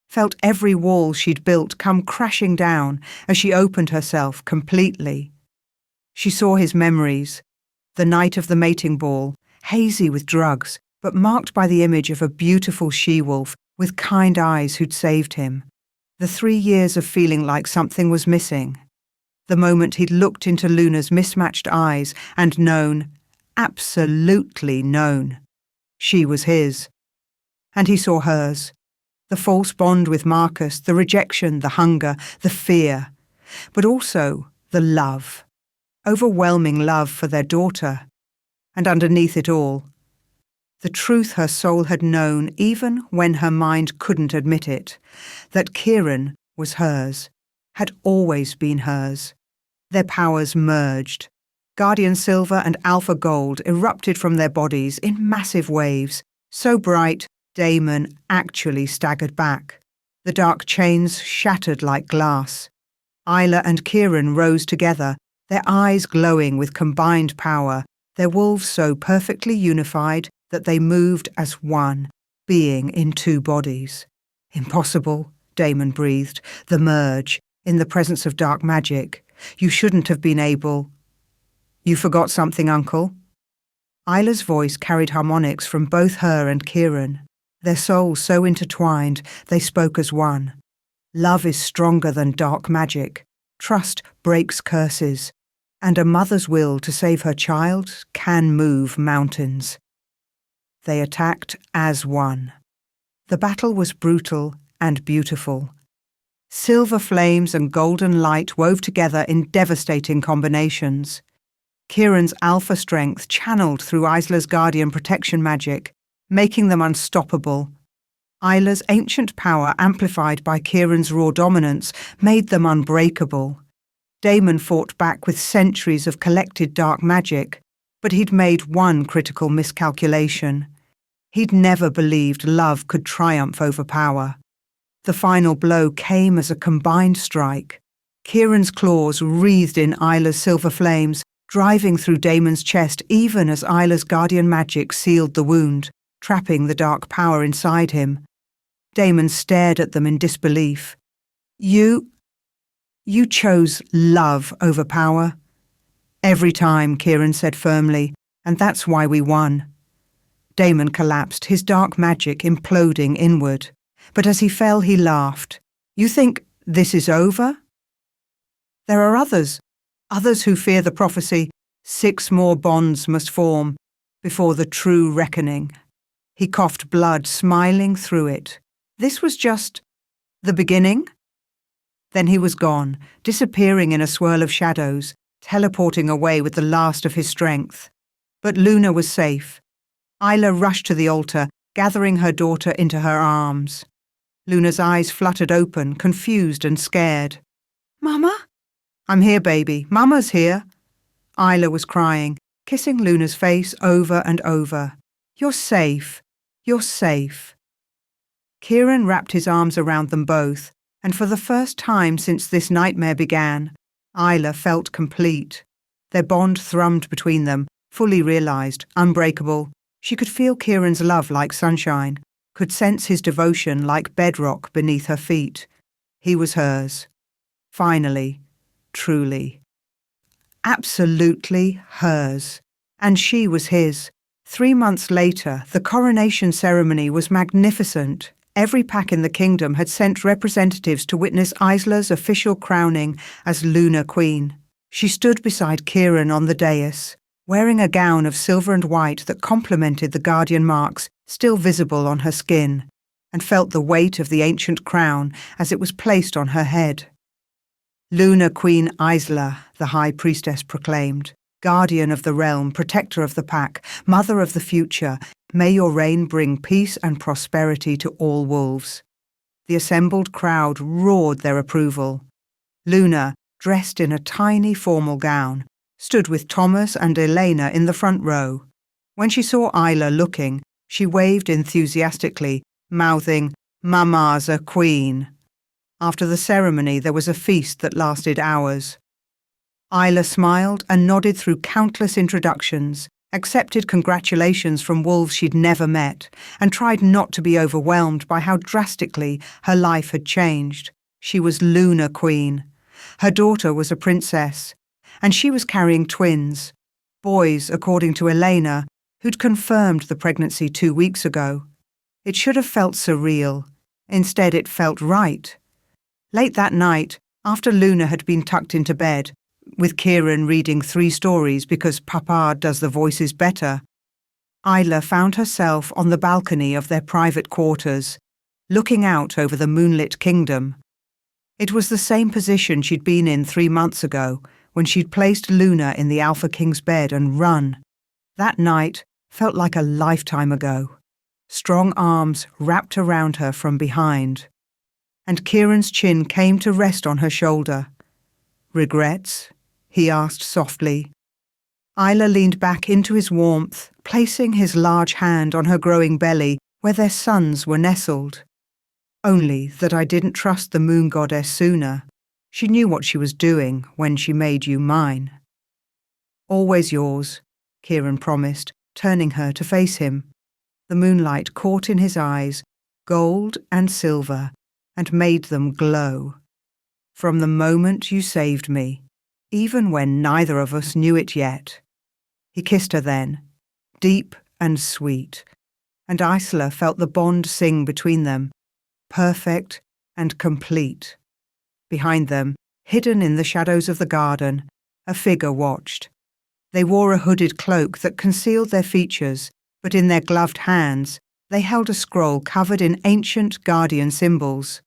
felt every wall she'd built come crashing down as she opened herself completely. She saw his memories, the night of the mating ball, hazy with drugs, but marked by the image of a beautiful she-wolf with kind eyes who'd saved him. The 3 years of feeling like something was missing. The moment he'd looked into Luna's mismatched eyes and known, absolutely known, she was his. And he saw hers. The false bond with Marcus, the rejection, the hunger, the fear, but also the love. Overwhelming love for their daughter. And underneath it all, The truth her soul had known even when her mind couldn't admit it, that Kieran was hers, had always been hers. Their powers merged. Guardian Silver and Alpha Gold erupted from their bodies in massive waves, so bright Damon actually staggered back. The dark chains shattered like glass. Isla and Kieran rose together, their eyes glowing with combined power, their wolves so perfectly unified that they moved as one, being in two bodies. Impossible, Damon breathed. The merge, in the presence of dark magic. You shouldn't have been able. You forgot something, Uncle? Isla's voice carried harmonics from both her and Kieran. Their souls so intertwined, they spoke as one. Love is stronger than dark magic. Trust breaks curses. And a mother's will to save her child can move mountains. They attacked as one. The battle was brutal and beautiful. Silver flames and golden light wove together in devastating combinations. Kieran's alpha strength channeled through Isla's guardian protection magic, making them unstoppable. Isla's ancient power, amplified by Kieran's raw dominance, made them unbreakable. Damon fought back with centuries of collected dark magic, but he'd made one critical miscalculation. He'd never believed love could triumph over power. The final blow came as a combined strike. Kieran's claws wreathed in Isla's silver flames, driving through Damon's chest even as Isla's guardian magic sealed the wound, trapping the dark power inside him. Damon stared at them in disbelief. You chose love over power. Every time, Kieran said firmly, and that's why we won. Damon collapsed, his dark magic imploding inward. But as he fell, he laughed. You think this is over? There are others who fear the prophecy. 6 more bonds must form before the true reckoning. He coughed blood, smiling through it. This was just the beginning. Then he was gone, disappearing in a swirl of shadows, teleporting away with the last of his strength. But Luna was safe. Isla rushed to the altar, gathering her daughter into her arms. Luna's eyes fluttered open, confused and scared. Mama? I'm here, baby. Mama's here. Isla was crying, kissing Luna's face over and over. You're safe. You're safe. Kieran wrapped his arms around them both, and for the first time since this nightmare began, Isla felt complete. Their bond thrummed between them, fully realized, unbreakable. She could feel Kieran's love like sunshine, could sense his devotion like bedrock beneath her feet. He was hers. Finally, truly. Absolutely hers. And she was his. 3 months later, the coronation ceremony was magnificent. Every pack in the kingdom had sent representatives to witness Isla's official crowning as Lunar Queen. She stood beside Kieran on the dais, wearing a gown of silver and white that complemented the guardian marks still visible on her skin, and felt the weight of the ancient crown as it was placed on her head. Lunar Queen Isla, the High Priestess proclaimed, guardian of the realm, protector of the pack, mother of the future, may your reign bring peace and prosperity to all wolves. The assembled crowd roared their approval. Luna, dressed in a tiny formal gown, stood with Thomas and Elena in the front row. When she saw Isla looking, she waved enthusiastically, mouthing, "Mama's a queen." After the ceremony, there was a feast that lasted hours. Isla smiled and nodded through countless introductions, accepted congratulations from wolves she'd never met, and tried not to be overwhelmed by how drastically her life had changed. She was Lunar Queen. Her daughter was a princess, and she was carrying twins, boys, according to Elena, who'd confirmed the pregnancy 2 weeks ago. It should have felt surreal. Instead, it felt right. Late that night, after Luna had been tucked into bed, with Kieran reading 3 stories because Papa does the voices better, Isla found herself on the balcony of their private quarters, looking out over the moonlit kingdom. It was the same position she'd been in 3 months ago, when she'd placed Luna in the Alpha King's bed and run. That night, felt like a lifetime ago. Strong arms wrapped around her from behind, and Kieran's chin came to rest on her shoulder. "Regrets?" he asked softly. Isla leaned back into his warmth, placing his large hand on her growing belly where their sons were nestled. "Only that I didn't trust the moon goddess sooner. She knew what she was doing when she made you mine." "Always yours," Kieran promised, turning her to face him. The moonlight caught in his eyes, gold and silver, and made them glow. "From the moment you saved me, even when neither of us knew it yet." He kissed her then, deep and sweet, and Isla felt the bond sing between them, perfect and complete. Behind them, hidden in the shadows of the garden, a figure watched. They wore a hooded cloak that concealed their features, but in their gloved hands they held a scroll covered in ancient guardian symbols.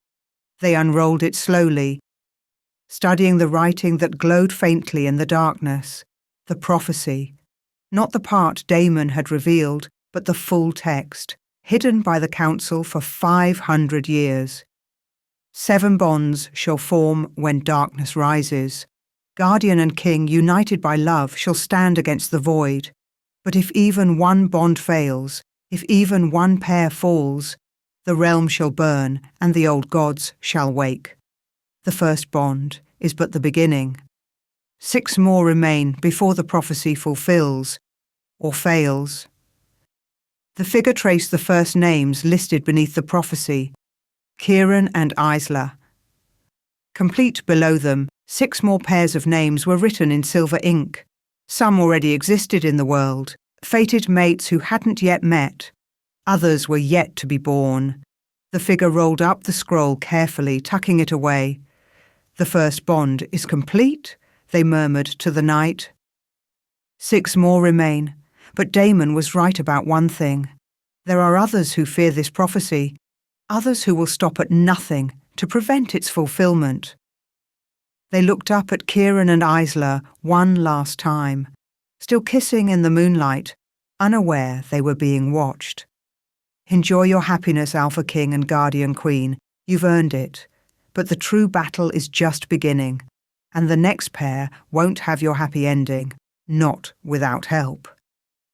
They unrolled it slowly, studying the writing that glowed faintly in the darkness, the prophecy, not the part Damon had revealed, but the full text, hidden by the council for 500 years. 7 bonds shall form when darkness rises. Guardian and king, united by love, shall stand against the void. But if even one bond fails, if even one pair falls, the realm shall burn and the old gods shall wake. The first bond is but the beginning. 6 more remain before the prophecy fulfills, or fails. The figure traced the first names listed beneath the prophecy: Kieran and Isla. Complete below them, 6 more pairs of names were written in silver ink. Some already existed in the world, fated mates who hadn't yet met. Others were yet to be born. The figure rolled up the scroll carefully, tucking it away. "The first bond is complete," they murmured to the night. 6 more remain, but Damon was right about one thing. There are others who fear this prophecy, others who will stop at nothing to prevent its fulfillment. They looked up at Kieran and Isla one last time, still kissing in the moonlight, unaware they were being watched. "Enjoy your happiness, Alpha King and Guardian Queen. You've earned it. But the true battle is just beginning, and the next pair won't have your happy ending, not without help."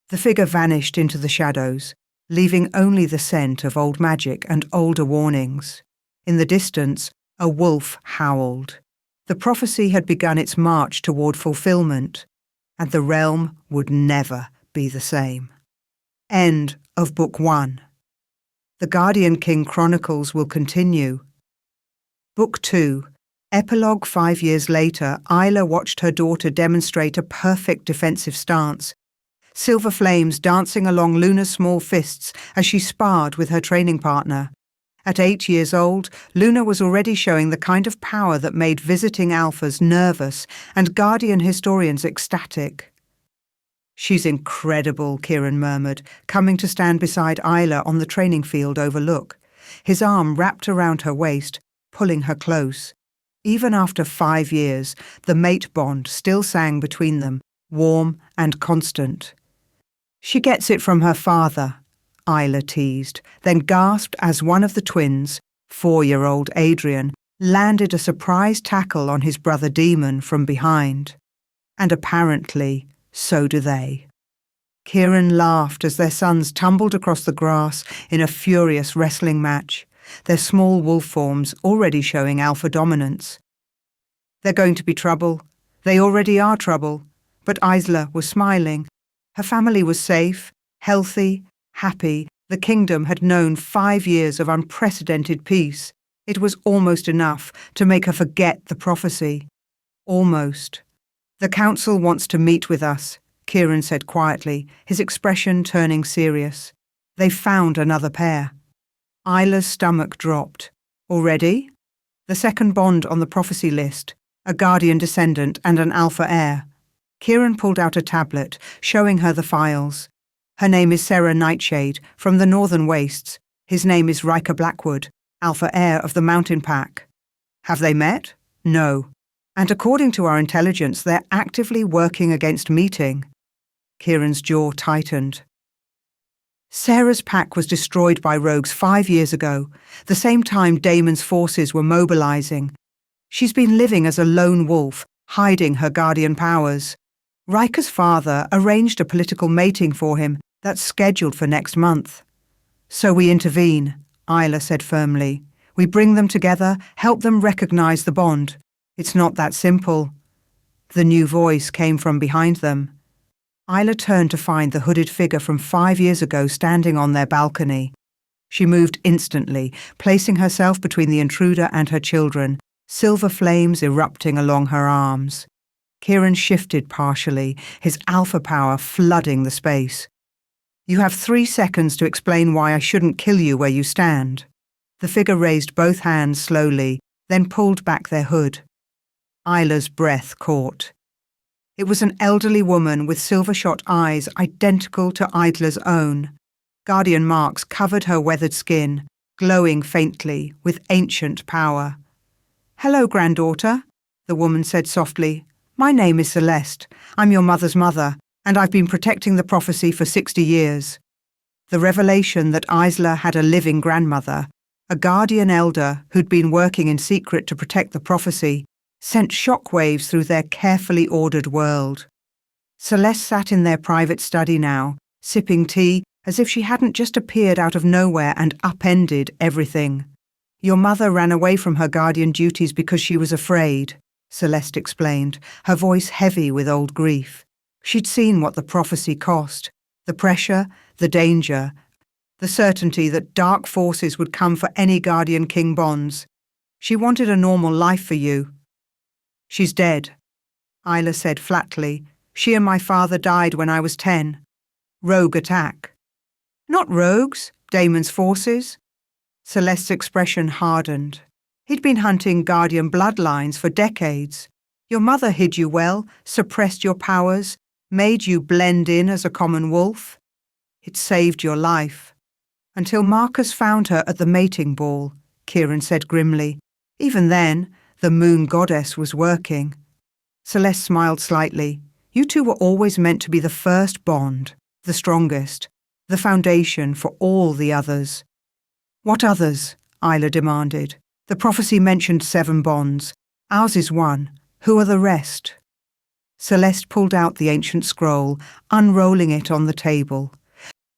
The figure vanished into the shadows, leaving only the scent of old magic and older warnings. In the distance, a wolf howled. The prophecy had begun its march toward fulfillment, and the realm would never be the same. End of Book 1. The Guardian King Chronicles will continue. Book 2. Epilogue 5 years later, Isla watched her daughter demonstrate a perfect defensive stance. Silver flames dancing along Luna's small fists as she sparred with her training partner. At 8 years old, Luna was already showing the kind of power that made visiting alphas nervous and Guardian historians ecstatic. "She's incredible," Kieran murmured, coming to stand beside Isla on the training field overlook. His arm wrapped around her waist, pulling her close. Even after 5 years, the mate bond still sang between them, warm and constant. "She gets it from her father," Isla teased, then gasped as one of the twins, 4-year-old Adrian, landed a surprise tackle on his brother Demon from behind. And apparently, so do they. Kieran laughed as their sons tumbled across the grass in a furious wrestling match, their small wolf forms already showing alpha dominance. "They're going to be trouble. They already are trouble." But Isla was smiling. Her family was safe, healthy, happy. The kingdom had known 5 years of unprecedented peace. It was almost enough to make her forget the prophecy. Almost. "The council wants to meet with us," Kieran said quietly, his expression turning serious. "They've found another pair." Isla's stomach dropped. "Already?" "The second bond on the prophecy list, a guardian descendant and an alpha heir." Kieran pulled out a tablet, showing her the files. "Her name is Sarah Nightshade, from the Northern Wastes. His name is Riker Blackwood, alpha heir of the Mountain Pack." "Have they met?" "No. And according to our intelligence, they're actively working against meeting." Kieran's jaw tightened. Sarah's pack was destroyed by rogues 5 years ago, the same time Damon's forces were mobilizing. She's been living as a lone wolf, hiding her guardian powers. Riker's father arranged a political mating for him that's scheduled for next month. So we intervene, Isla said firmly. We bring them together, help them recognize the bond. It's not that simple. The new voice came from behind them. Isla turned to find the hooded figure from 5 years ago standing on their balcony. She moved instantly, placing herself between the intruder and her children, silver flames erupting along her arms. Kieran shifted partially, his alpha power flooding the space. You have 3 seconds to explain why I shouldn't kill you where you stand. The figure raised both hands slowly, then pulled back their hood. Isla's breath caught. It was an elderly woman with silver-shot eyes identical to Isla's own. Guardian marks covered her weathered skin, glowing faintly with ancient power. "Hello, granddaughter," the woman said softly. "My name is Celeste. I'm your mother's mother, and I've been protecting the prophecy for 60 years. The revelation that Isla had a living grandmother, a guardian elder who'd been working in secret to protect the prophecy, sent shockwaves through their carefully ordered world." Celeste sat in their private study now, sipping tea as if she hadn't just appeared out of nowhere and upended everything. "Your mother ran away from her guardian duties because she was afraid," Celeste explained, her voice heavy with old grief. She'd seen what the prophecy cost, the pressure, the danger, the certainty that dark forces would come for any guardian king bonds. She wanted a normal life for you. "She's dead," Isla said flatly. "She and my father died when I was 10. Rogue attack." "Not rogues, Damon's forces." Celeste's expression hardened. "He'd been hunting guardian bloodlines for decades. Your mother hid you well, suppressed your powers, made you blend in as a common wolf. It saved your life. Until Marcus found her at the mating ball," Kieran said grimly. "Even then, the moon goddess was working." Celeste smiled slightly. "You two were always meant to be the first bond, the strongest, the foundation for all the others." "What others?" Isla demanded. "The prophecy mentioned 7 bonds. Ours is 1. Who are the rest?" Celeste pulled out the ancient scroll, unrolling it on the table.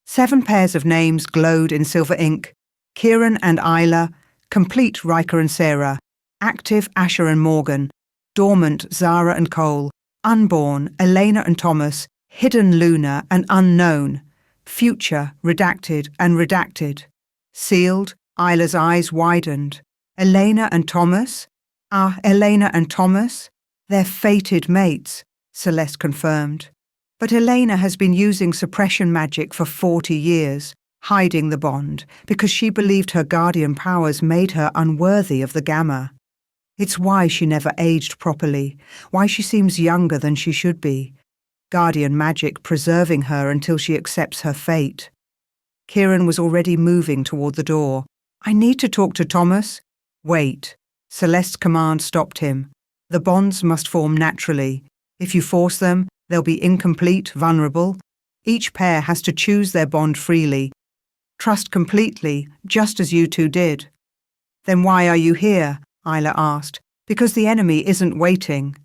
7 pairs of names glowed in silver ink. Kieran and Isla, complete Riker and Sarah, active Asher and Morgan, dormant Zara and Cole, unborn Elena and Thomas, hidden Luna and unknown, future redacted and redacted. Sealed, Isla's eyes widened. Elena and Thomas? Elena and Thomas? They're fated mates, Celeste confirmed. But Elena has been using suppression magic for 40 years, hiding the bond, because she believed her guardian powers made her unworthy of the Gamma. It's why she never aged properly, why she seems younger than she should be. Guardian magic preserving her until she accepts her fate. Kieran was already moving toward the door. "I need to talk to Thomas." "Wait." Celeste's command stopped him. "The bonds must form naturally. If you force them, they'll be incomplete, vulnerable. Each pair has to choose their bond freely. Trust completely, just as you two did." "Then why are you here?" Isla asked. "Because the enemy isn't waiting."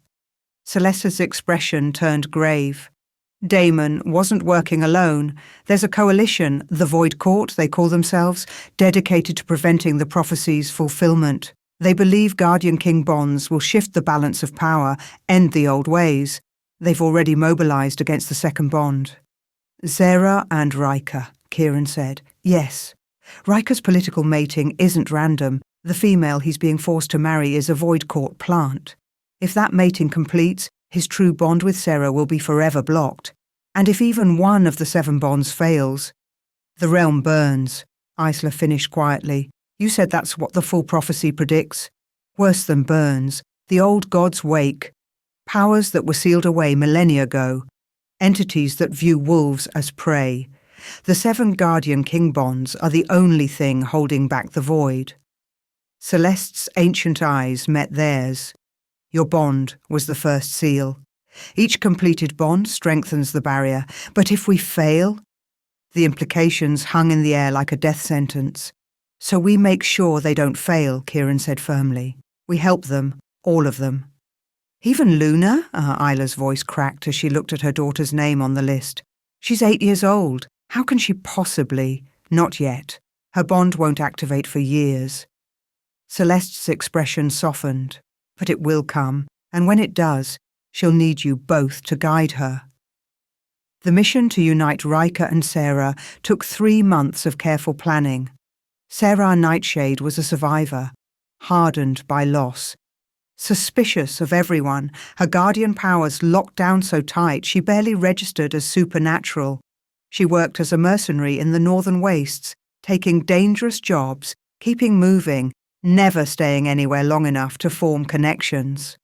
Celeste's expression turned grave. Damon wasn't working alone. There's a coalition, the Void Court, they call themselves, dedicated to preventing the prophecy's fulfillment. They believe Guardian King bonds will shift the balance of power, end the old ways. They've already mobilized against the second bond. "Zara and Riker," Kieran said. "Yes. Riker's political mating isn't random. The female he's being forced to marry is a Void Court plant. If that mating completes, his true bond with Sarah will be forever blocked. And if even one of the 7 bonds fails, the realm burns," Isla finished quietly. "You said that's what the full prophecy predicts. Worse than burns, the old gods wake. Powers that were sealed away millennia ago. Entities that view wolves as prey. The 7 Guardian King bonds are the only thing holding back the void." Celeste's ancient eyes met theirs. "Your bond was the first seal. Each completed bond strengthens the barrier, but if we fail, The implications hung in the air like a death sentence. "So we make sure they don't fail," Kieran said firmly. "We help them, all of them." "Even Luna?" Isla's voice cracked as she looked at her daughter's name on the list. "She's 8 years old. How can she possibly—" "Not yet. Her bond won't activate for years." Celeste's expression softened. "But it will come, and when it does, she'll need you both to guide her." The mission to unite Riker and Sarah took 3 months of careful planning. Sarah Nightshade was a survivor, hardened by loss. Suspicious of everyone, her guardian powers locked down so tight she barely registered as supernatural. She worked as a mercenary in the northern wastes, taking dangerous jobs, keeping moving, never staying anywhere long enough to form connections.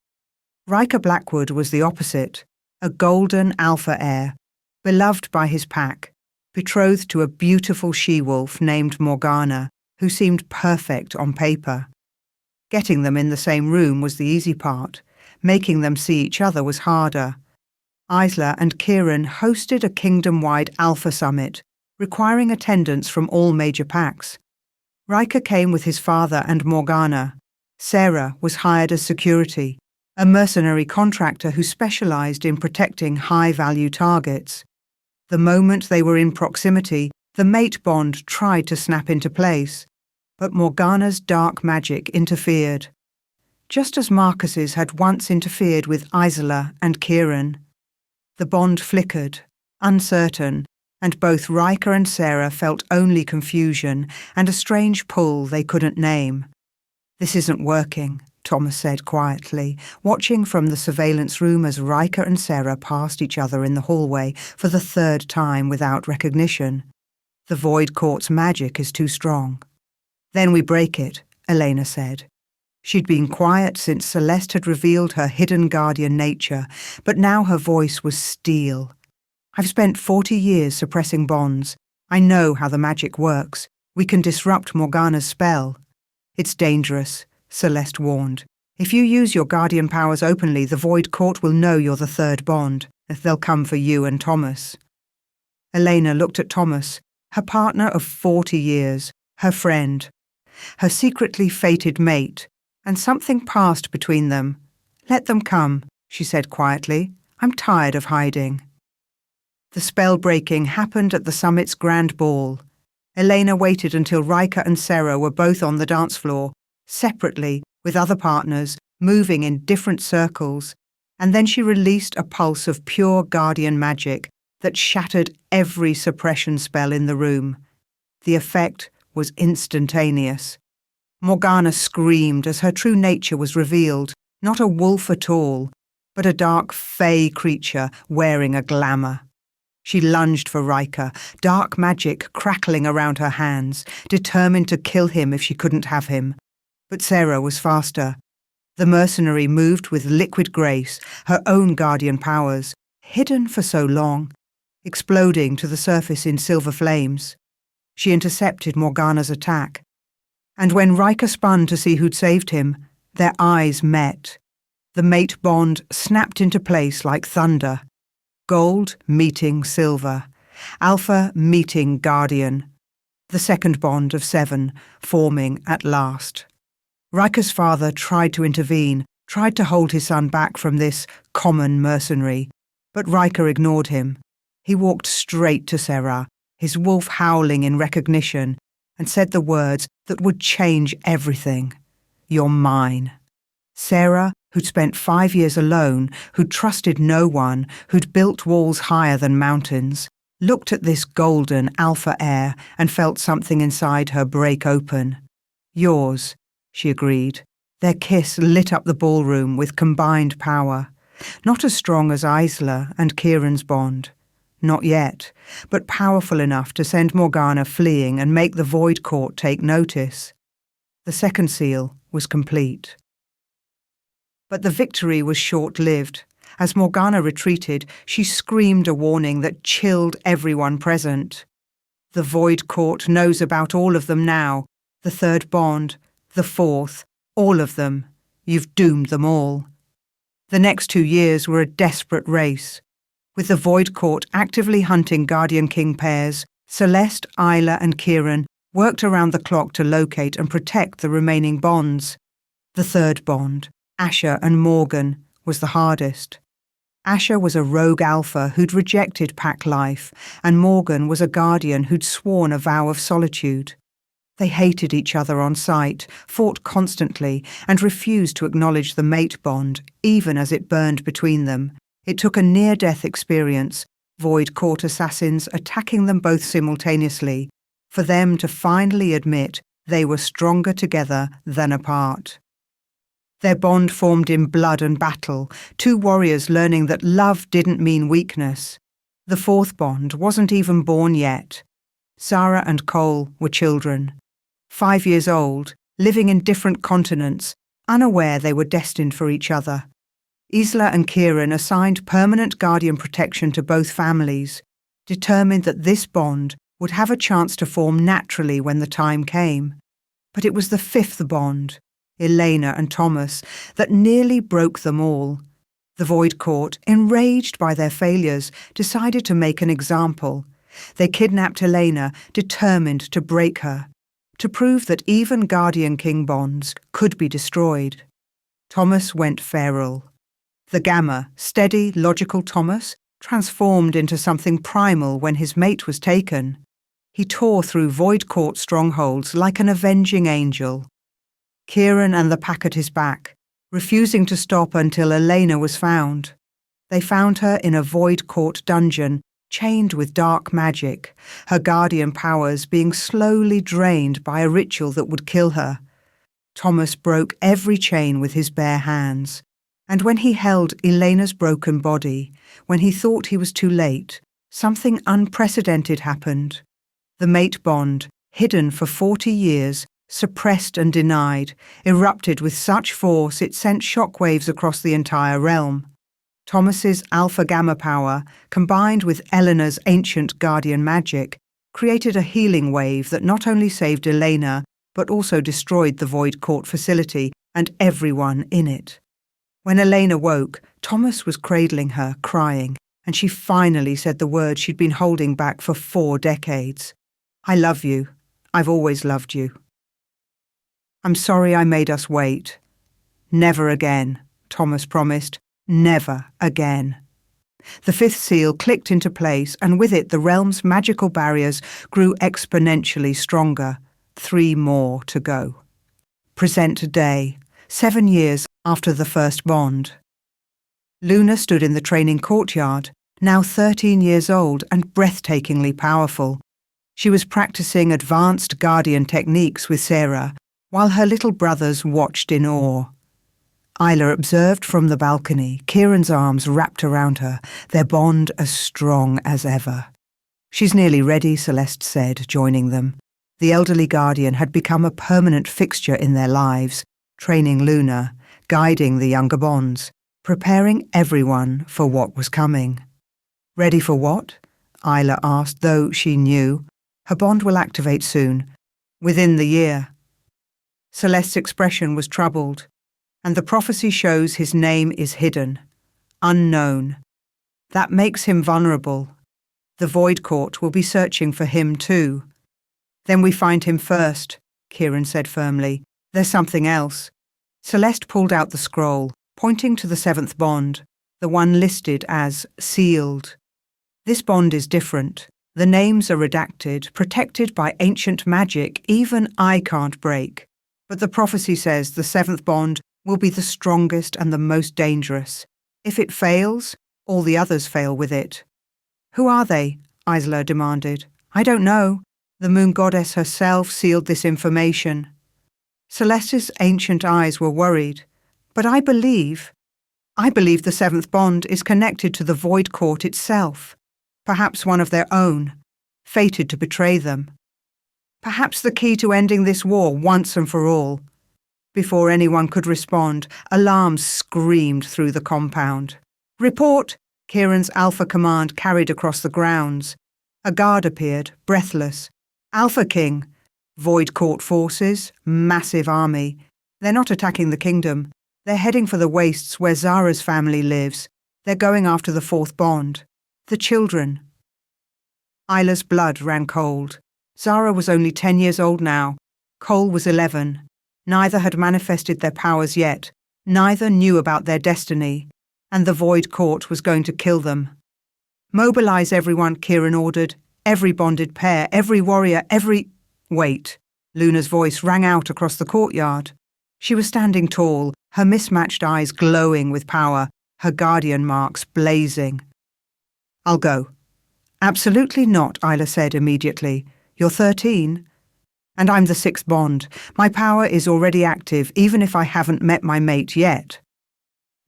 Riker Blackwood was the opposite, a golden alpha heir, beloved by his pack, betrothed to a beautiful she-wolf named Morgana, who seemed perfect on paper. Getting them in the same room was the easy part. Making them see each other was harder. Isla and Kieran hosted a kingdom-wide Alpha Summit, requiring attendance from all major packs. Riker came with his father and Morgana. Sarah was hired as security, a mercenary contractor who specialized in protecting high-value targets. The moment they were in proximity, the mate bond tried to snap into place, but Morgana's dark magic interfered, just as Marcus's had once interfered with Isla and Kieran. The bond flickered, uncertain, and both Riker and Sarah felt only confusion and a strange pull they couldn't name. "This isn't working," Thomas said quietly, watching from the surveillance room as Riker and Sarah passed each other in the hallway for the 3rd time without recognition. "The Void Court's magic is too strong." "Then we break it," Elena said. She'd been quiet since Celeste had revealed her hidden guardian nature, but now her voice was steel. "I've spent 40 years suppressing bonds. I know how the magic works. We can disrupt Morgana's spell." "It's dangerous," Celeste warned. "If you use your guardian powers openly, the Void Court will know you're the 3rd bond. They'll come for you and Thomas." Elena looked at Thomas, her partner of 40 years, her friend, her secretly fated mate, and something passed between them. "Let them come," she said quietly. "I'm tired of hiding." The spell-breaking happened at the summit's grand ball. Elena waited until Riker and Sarah were both on the dance floor, separately, with other partners, moving in different circles, and then she released a pulse of pure guardian magic that shattered every suppression spell in the room. The effect was instantaneous. Morgana screamed as her true nature was revealed, not a wolf at all, but a dark fey creature wearing a glamour. She lunged for Riker, dark magic crackling around her hands, determined to kill him if she couldn't have him. But Sarah was faster. The mercenary moved with liquid grace, her own guardian powers, hidden for so long, exploding to the surface in silver flames. She intercepted Morgana's attack. And when Riker spun to see who'd saved him, their eyes met. The mate bond snapped into place like thunder. Gold meeting silver. Alpha meeting guardian. The second bond of 7 forming at last. Riker's father tried to intervene, tried to hold his son back from this common mercenary, but Riker ignored him. He walked straight to Sarah, his wolf howling in recognition, and said the words that would change everything. "You're mine." Sarah, who'd spent 5 years alone, who'd trusted no one, who'd built walls higher than mountains, looked at this golden alpha heir and felt something inside her break open. "Yours," she agreed. Their kiss lit up the ballroom with combined power. Not as strong as Isla and Kieran's bond. Not yet, but powerful enough to send Morgana fleeing and make the Void Court take notice. The second seal was complete. But the victory was short-lived. As Morgana retreated, she screamed a warning that chilled everyone present. "The Void Court knows about all of them now. The 3rd bond, the 4th, all of them. You've doomed them all." The next 2 years were a desperate race, with the Void Court actively hunting Guardian King pairs Celeste, Isla, and Kieran worked around the clock to locate and protect the remaining bonds. The third bond, Asher and Morgan, was the hardest. Asher was a rogue alpha who'd rejected pack life, and Morgan was a guardian who'd sworn a vow of solitude. They hated each other on sight, fought constantly, and refused to acknowledge the mate bond, even as it burned between them. It took a near-death experience, Void Court assassins attacking them both simultaneously, for them to finally admit they were stronger together than apart. Their bond formed in blood and battle, two warriors learning that love didn't mean weakness. The fourth bond wasn't even born yet. Sarah and Cole were children. 5 years old, living in different continents, unaware they were destined for each other. Isla and Kieran assigned permanent guardian protection to both families, determined that this bond would have a chance to form naturally when the time came. But it was the fifth bond, Elena and Thomas, that nearly broke them all. The Void Court, enraged by their failures, decided to make an example. They kidnapped Elena, determined to break her, to prove that even Guardian King bonds could be destroyed. Thomas went feral. The Gamma, steady, logical Thomas, transformed into something primal when his mate was taken. He tore through Void Court strongholds like an avenging angel. Kieran and the pack at his back, refusing to stop until Elena was found. They found her in a Void Court dungeon, chained with dark magic, her guardian powers being slowly drained by a ritual that would kill her. Thomas broke every chain with his bare hands, and when he held Elena's broken body, when he thought he was too late, something unprecedented happened. The mate bond, hidden for 40 years, suppressed and denied, erupted with such force it sent shockwaves across the entire realm. Thomas's alpha-gamma power, combined with Eleanor's ancient guardian magic, created a healing wave that not only saved Elena, but also destroyed the Void Court facility and everyone in it. When Elena woke, Thomas was cradling her, crying, and she finally said the words she'd been holding back for 4 decades. "I love you. I've always loved you." "I'm sorry I made us wait." "Never again," Thomas promised. "Never again." The fifth seal clicked into place, and with it the realm's magical barriers grew exponentially stronger. 3 more to go. Present day, 7 years after the first bond. Luna stood in the training courtyard, now 13 years old and breathtakingly powerful. She was practicing advanced guardian techniques with Sarah, while her little brothers watched in awe. Isla observed from the balcony, Kieran's arms wrapped around her, their bond as strong as ever. "She's nearly ready," Celeste said, joining them. The elderly guardian had become a permanent fixture in their lives, training Luna, guiding the younger bonds, preparing everyone for what was coming. "Ready for what?" Isla asked, though she knew. Her bond will activate soon, within the year. Celeste's expression was troubled, and the prophecy shows his name is hidden, unknown. That makes him vulnerable. The Void Court will be searching for him too. "Then we find him first," Kieran said firmly. "There's something else." Celeste pulled out the scroll, pointing to the 7th bond, the one listed as sealed. "This bond is different. The names are redacted, protected by ancient magic even I can't break. But the prophecy says the 7th bond will be the strongest and the most dangerous. If it fails, all the others fail with it." "Who are they?" Isla demanded. "I don't know. The moon goddess herself sealed this information." Celeste's ancient eyes were worried. "But I believe the 7th bond is connected to the Void Court itself. Perhaps one of their own, fated to betray them. Perhaps the key to ending this war once and for all." Before anyone could respond, alarms screamed through the compound. "Report!" Kieran's alpha command carried across the grounds. A guard appeared, breathless. "Alpha King." "Void Court forces, massive army. They're not attacking the kingdom. They're heading for the wastes where Zara's family lives. They're going after the 4th bond. The children." Isla's blood ran cold. Zara was only 10 years old now. Cole was 11. Neither had manifested their powers yet. Neither knew about their destiny. And the Void Court was going to kill them. "Mobilize everyone," Kieran ordered. "Every bonded pair, every warrior, every—" "Wait." Luna's voice rang out across the courtyard. She was standing tall, her mismatched eyes glowing with power, her guardian marks blazing. "I'll go." "Absolutely not," Isla said immediately. "You're 13. And I'm the 6th bond. My power is already active, even if I haven't met my mate yet."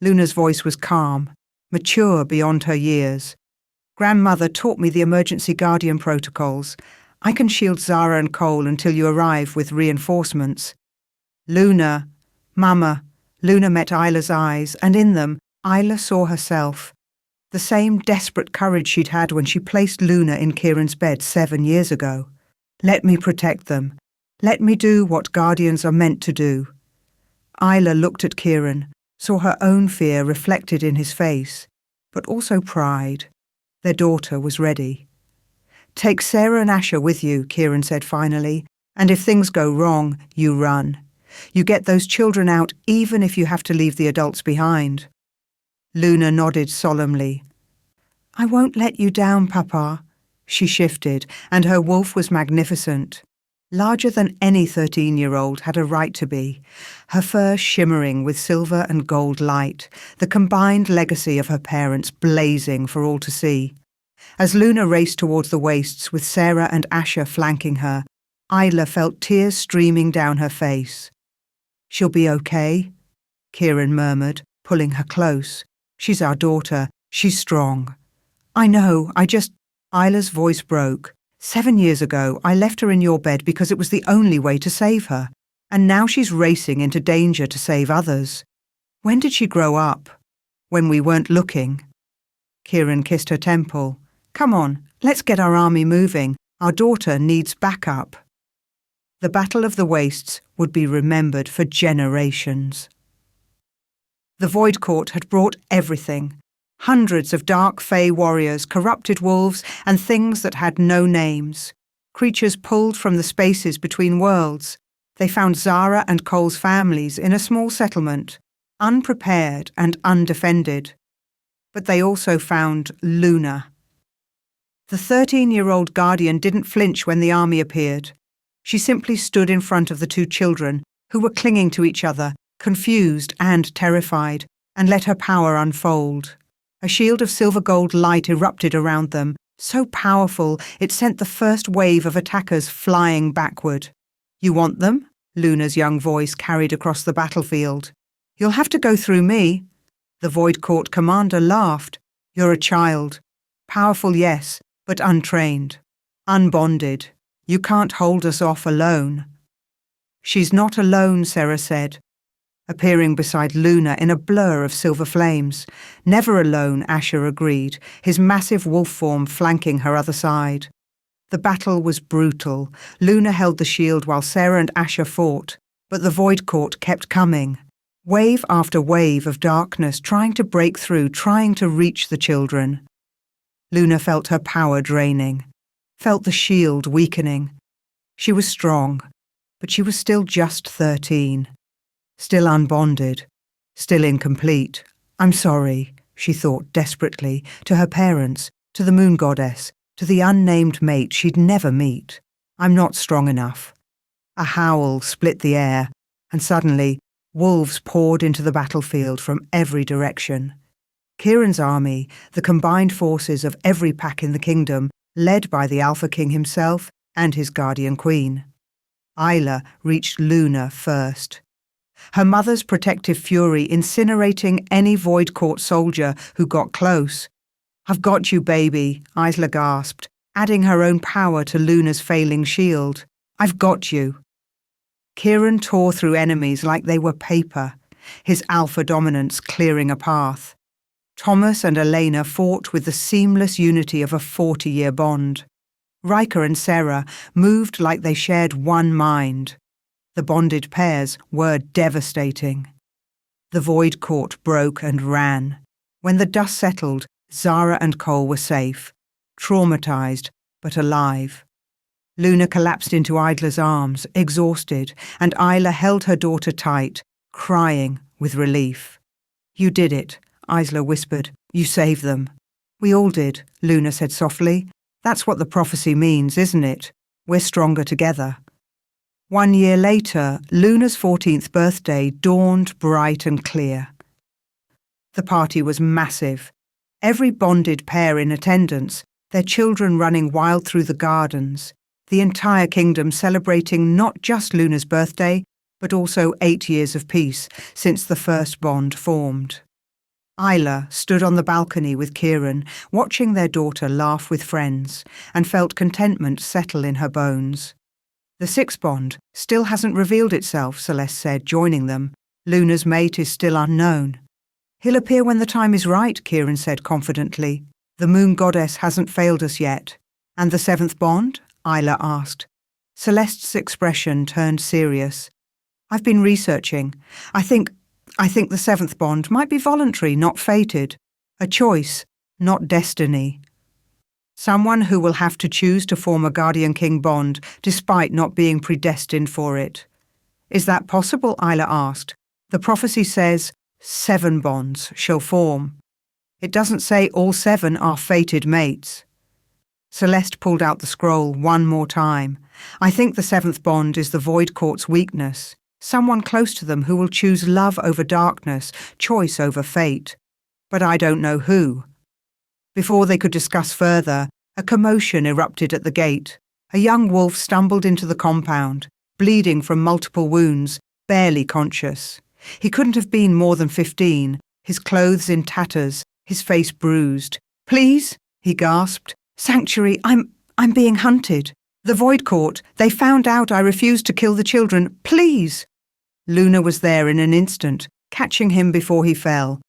Luna's voice was calm, mature beyond her years. "Grandmother taught me the emergency guardian protocols. I can shield Zara and Cole until you arrive with reinforcements." "Luna, Mama." Luna met Isla's eyes, and in them, Isla saw herself. The same desperate courage she'd had when she placed Luna in Kieran's bed 7 years ago. "Let me protect them. Let me do what guardians are meant to do." Isla looked at Kieran, saw her own fear reflected in his face, but also pride. Their daughter was ready. "Take Sarah and Asher with you," Kieran said finally, "and if things go wrong, you run. You get those children out even if you have to leave the adults behind." Luna nodded solemnly. "I won't let you down, Papa." She shifted, and her wolf was magnificent. Larger than any 13-year-old had a right to be, her fur shimmering with silver and gold light, the combined legacy of her parents blazing for all to see. As Luna raced towards the wastes with Sarah and Asher flanking her, Isla felt tears streaming down her face. "She'll be okay," Kieran murmured, pulling her close. "She's our daughter. She's strong." "I know, Isla's voice broke. 7 years ago, I left her in your bed because it was the only way to save her. And now she's racing into danger to save others. When did she grow up?" "When we weren't looking." Kieran kissed her temple. "Come on, let's get our army moving. Our daughter needs backup." The Battle of the Wastes would be remembered for generations. The Void Court had brought everything. Hundreds of dark fey warriors, corrupted wolves, and things that had no names. Creatures pulled from the spaces between worlds. They found Zara and Cole's families in a small settlement, unprepared and undefended. But they also found Luna. The 13-year-old guardian didn't flinch when the army appeared. She simply stood in front of the 2 children, who were clinging to each other, confused and terrified, and let her power unfold. A shield of silver-gold light erupted around them, so powerful it sent the first wave of attackers flying backward. "You want them?" Luna's young voice carried across the battlefield. "You'll have to go through me." The Void Court commander laughed. "You're a child. Powerful, yes, but untrained. Unbonded. You can't hold us off alone." "She's not alone," Sarah said, appearing beside Luna in a blur of silver flames. "Never alone," Asher agreed, his massive wolf form flanking her other side. The battle was brutal. Luna held the shield while Sarah and Asher fought, but the Void Court kept coming. Wave after wave of darkness trying to break through, trying to reach the children. Luna felt her power draining, felt the shield weakening. She was strong, but she was still just 13. Still unbonded, still incomplete. "I'm sorry," she thought desperately, to her parents, to the moon goddess, to the unnamed mate she'd never meet. "I'm not strong enough." A howl split the air, and suddenly wolves poured into the battlefield from every direction. Kieran's army, the combined forces of every pack in the kingdom, led by the Alpha King himself and his guardian queen. Isla reached Luna first. Her mother's protective fury incinerating any Void Court soldier who got close. "I've got you, baby," Isla gasped, adding her own power to Luna's failing shield. "I've got you." Kieran tore through enemies like they were paper, his alpha dominance clearing a path. Thomas and Elena fought with the seamless unity of a 40-year bond. Riker and Sarah moved like they shared one mind. The bonded pairs were devastating. The Void Court broke and ran. When the dust settled, Zara and Cole were safe, traumatized, but alive. Luna collapsed into Isla's arms, exhausted, and Isla held her daughter tight, crying with relief. "You did it," Isla whispered. "You saved them." "We all did," Luna said softly. "That's what the prophecy means, isn't it? We're stronger together." 1 year later, Luna's 14th birthday dawned bright and clear. The party was massive. Every bonded pair in attendance, their children running wild through the gardens, the entire kingdom celebrating not just Luna's birthday, but also 8 years of peace since the first bond formed. Isla stood on the balcony with Kieran, watching their daughter laugh with friends, and felt contentment settle in her bones. "The sixth bond still hasn't revealed itself," Celeste said, joining them. "Luna's mate is still unknown." "He'll appear when the time is right," Kieran said confidently. "The moon goddess hasn't failed us yet." "And the seventh bond?" Isla asked. Celeste's expression turned serious. "I've been researching. I think the seventh bond might be voluntary, not fated. A choice, not destiny. Someone who will have to choose to form a Guardian King bond despite not being predestined for it." "Is that possible?" Isla asked. "The prophecy says 7 bonds shall form. It doesn't say all 7 are fated mates." Celeste pulled out the scroll one more time. "I think the 7th bond is the Void Court's weakness. Someone close to them who will choose love over darkness, choice over fate. But I don't know who." Before they could discuss further, a commotion erupted at the gate. A young wolf stumbled into the compound, bleeding from multiple wounds, barely conscious. He couldn't have been more than 15, his clothes in tatters, his face bruised. "Please," he gasped. "Sanctuary, I'm being hunted. The Void Court, they found out I refused to kill the children. Please." Luna was there in an instant, catching him before he fell.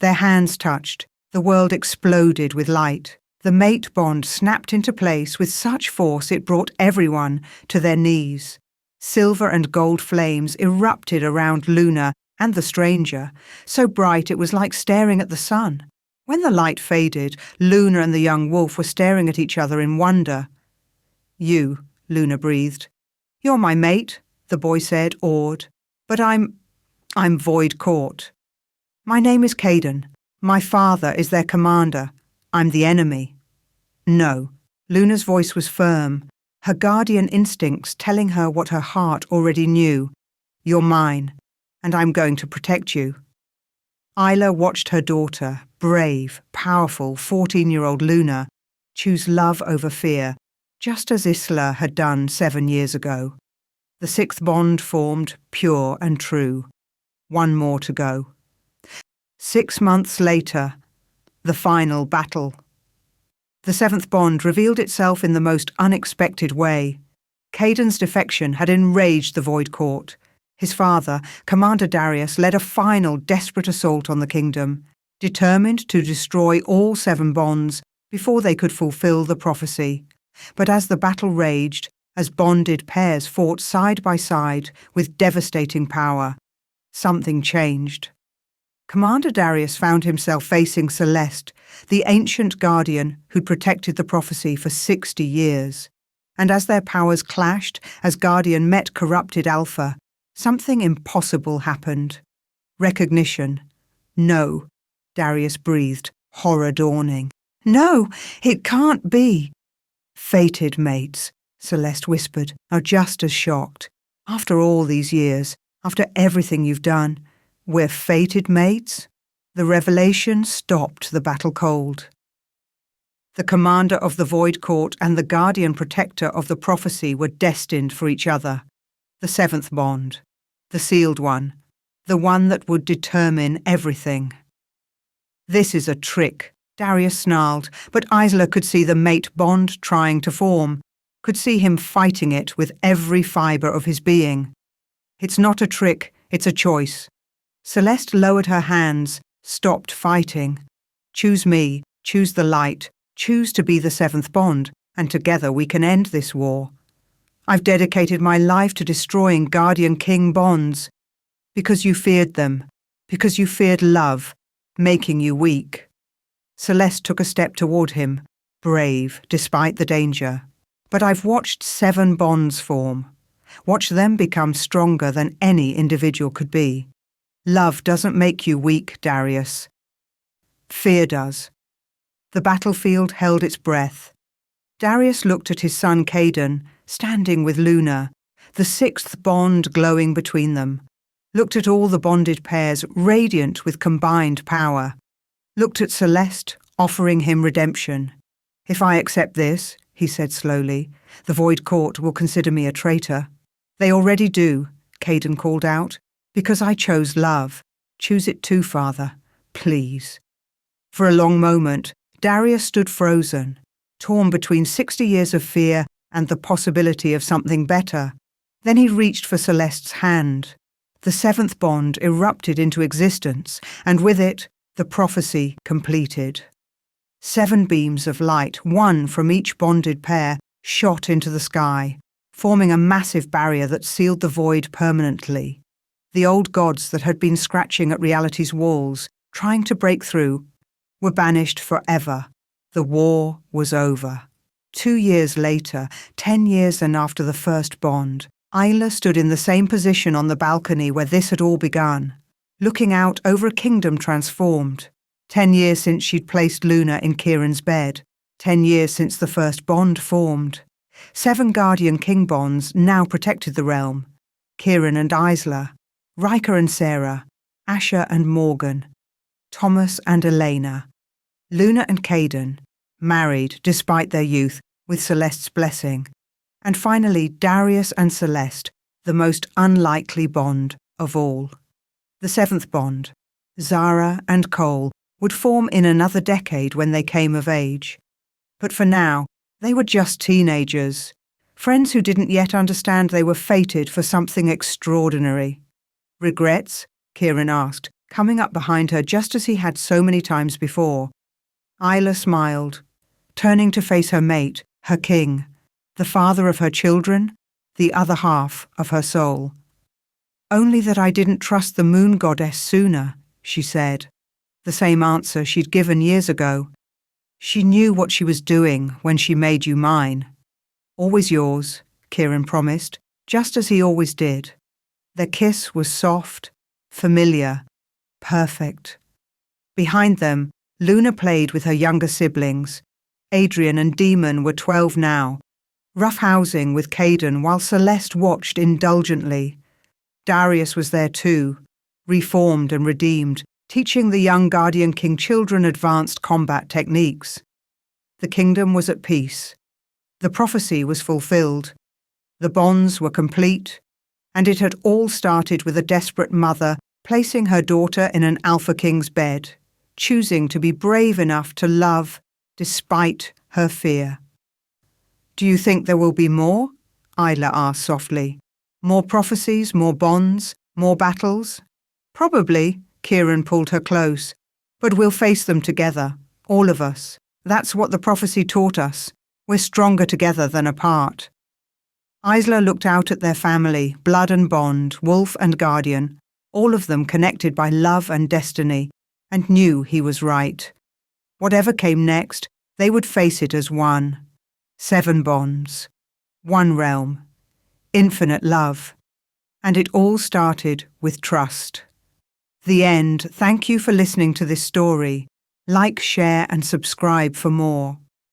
Their hands touched. The world exploded with light. The mate bond snapped into place with such force it brought everyone to their knees. Silver and gold flames erupted around Luna and the stranger, so bright it was like staring at the sun. When the light faded, Luna and the young wolf were staring at each other in wonder. "You," Luna breathed. "You're my mate," the boy said, awed. "But I'm Void Court. My name is Caden. My father is their commander. I'm the enemy." "No." Luna's voice was firm, her guardian instincts telling her what her heart already knew. "You're mine, and I'm going to protect you." Isla watched her daughter, brave, powerful 14-year-old Luna, choose love over fear, just as Isla had done 7 years ago. The 6th bond formed, pure and true. 1 more to go. 6 months later, the final battle. The 7th bond revealed itself in the most unexpected way. Caden's defection had enraged the Void Court. His father, Commander Darius, led a final desperate assault on the kingdom, determined to destroy all 7 bonds before they could fulfill the prophecy. But as the battle raged, as bonded pairs fought side by side with devastating power, something changed. Commander Darius found himself facing Celeste, the ancient guardian who'd protected the prophecy for 60 years. And as their powers clashed, as Guardian met corrupted Alpha, something impossible happened. Recognition. "No," Darius breathed, horror dawning. "No, it can't be." "Fated mates," Celeste whispered, are just as shocked. "After all these years, after everything you've done, we're fated mates?" The revelation stopped the battle cold. The commander of the Void Court and the guardian protector of the prophecy were destined for each other. The 7th bond. The sealed one. The one that would determine everything. "This is a trick," Darius snarled, but Isla could see the mate bond trying to form, could see him fighting it with every fibre of his being. "It's not a trick, it's a choice." Celeste lowered her hands, stopped fighting. "Choose me, choose the light, choose to be the 7th bond, and together we can end this war. I've dedicated my life to destroying Guardian King bonds. Because you feared them, because you feared love, making you weak." Celeste took a step toward him, brave despite the danger. But I've watched 7 bonds form. Watched them become stronger than any individual could be. Love doesn't make you weak, Darius. Fear does. The battlefield held its breath. Darius looked at his son Caden, standing with Luna, the 6th bond glowing between them. Looked at all the bonded pairs, radiant with combined power. Looked at Celeste, offering him redemption. "If I accept this," he said slowly, "the Void Court will consider me a traitor." "They already do," Caden called out, "because I chose love. Choose it too, Father. Please." For a long moment, Darius stood frozen, torn between 60 years of fear and the possibility of something better. Then he reached for Celeste's hand. The 7th bond erupted into existence, and with it, the prophecy completed. 7 beams of light, one from each bonded pair, shot into the sky, forming a massive barrier that sealed the void permanently. The old gods that had been scratching at reality's walls, trying to break through, were banished forever. The war was over. 2 years later, 10 years and after the first bond, Isla stood in the same position on the balcony where this had all begun, looking out over a kingdom transformed. 10 years since she'd placed Luna in Kieran's bed. 10 years since the first bond formed. 7 guardian king bonds now protected the realm. Kieran and Isla, Riker and Sarah, Asher and Morgan, Thomas and Elena, Luna and Caden, married despite their youth with Celeste's blessing, and finally Darius and Celeste, the most unlikely bond of all. The 7th bond, Zara and Cole, would form in another decade when they came of age. But for now, they were just teenagers, friends who didn't yet understand they were fated for something extraordinary. "Regrets?" Kieran asked, coming up behind her just as he had so many times before. Isla smiled, turning to face her mate, her king, the father of her children, the other half of her soul. "Only that I didn't trust the moon goddess sooner," she said, the same answer she'd given years ago. "She knew what she was doing when she made you mine." "Always yours," Kieran promised, just as he always did. Their kiss was soft, familiar, perfect. Behind them, Luna played with her younger siblings. Adrian and Demon were 12 now, roughhousing with Caden while Celeste watched indulgently. Darius was there too, reformed and redeemed, teaching the young Guardian King children advanced combat techniques. The kingdom was at peace. The prophecy was fulfilled. The bonds were complete, and it had all started with a desperate mother placing her daughter in an Alpha King's bed, choosing to be brave enough to love despite her fear. "Do you think there will be more?" Isla asked softly. "More prophecies, more bonds, more battles?" "Probably," Kieran pulled her close. "But we'll face them together, all of us. That's what the prophecy taught us. We're stronger together than apart." Isla looked out at their family, blood and bond, wolf and guardian, all of them connected by love and destiny, and knew he was right. Whatever came next, they would face it as one. 7 bonds, one realm, infinite love. And it all started with trust. The end. Thank you for listening to this story. Like, share, and subscribe for more.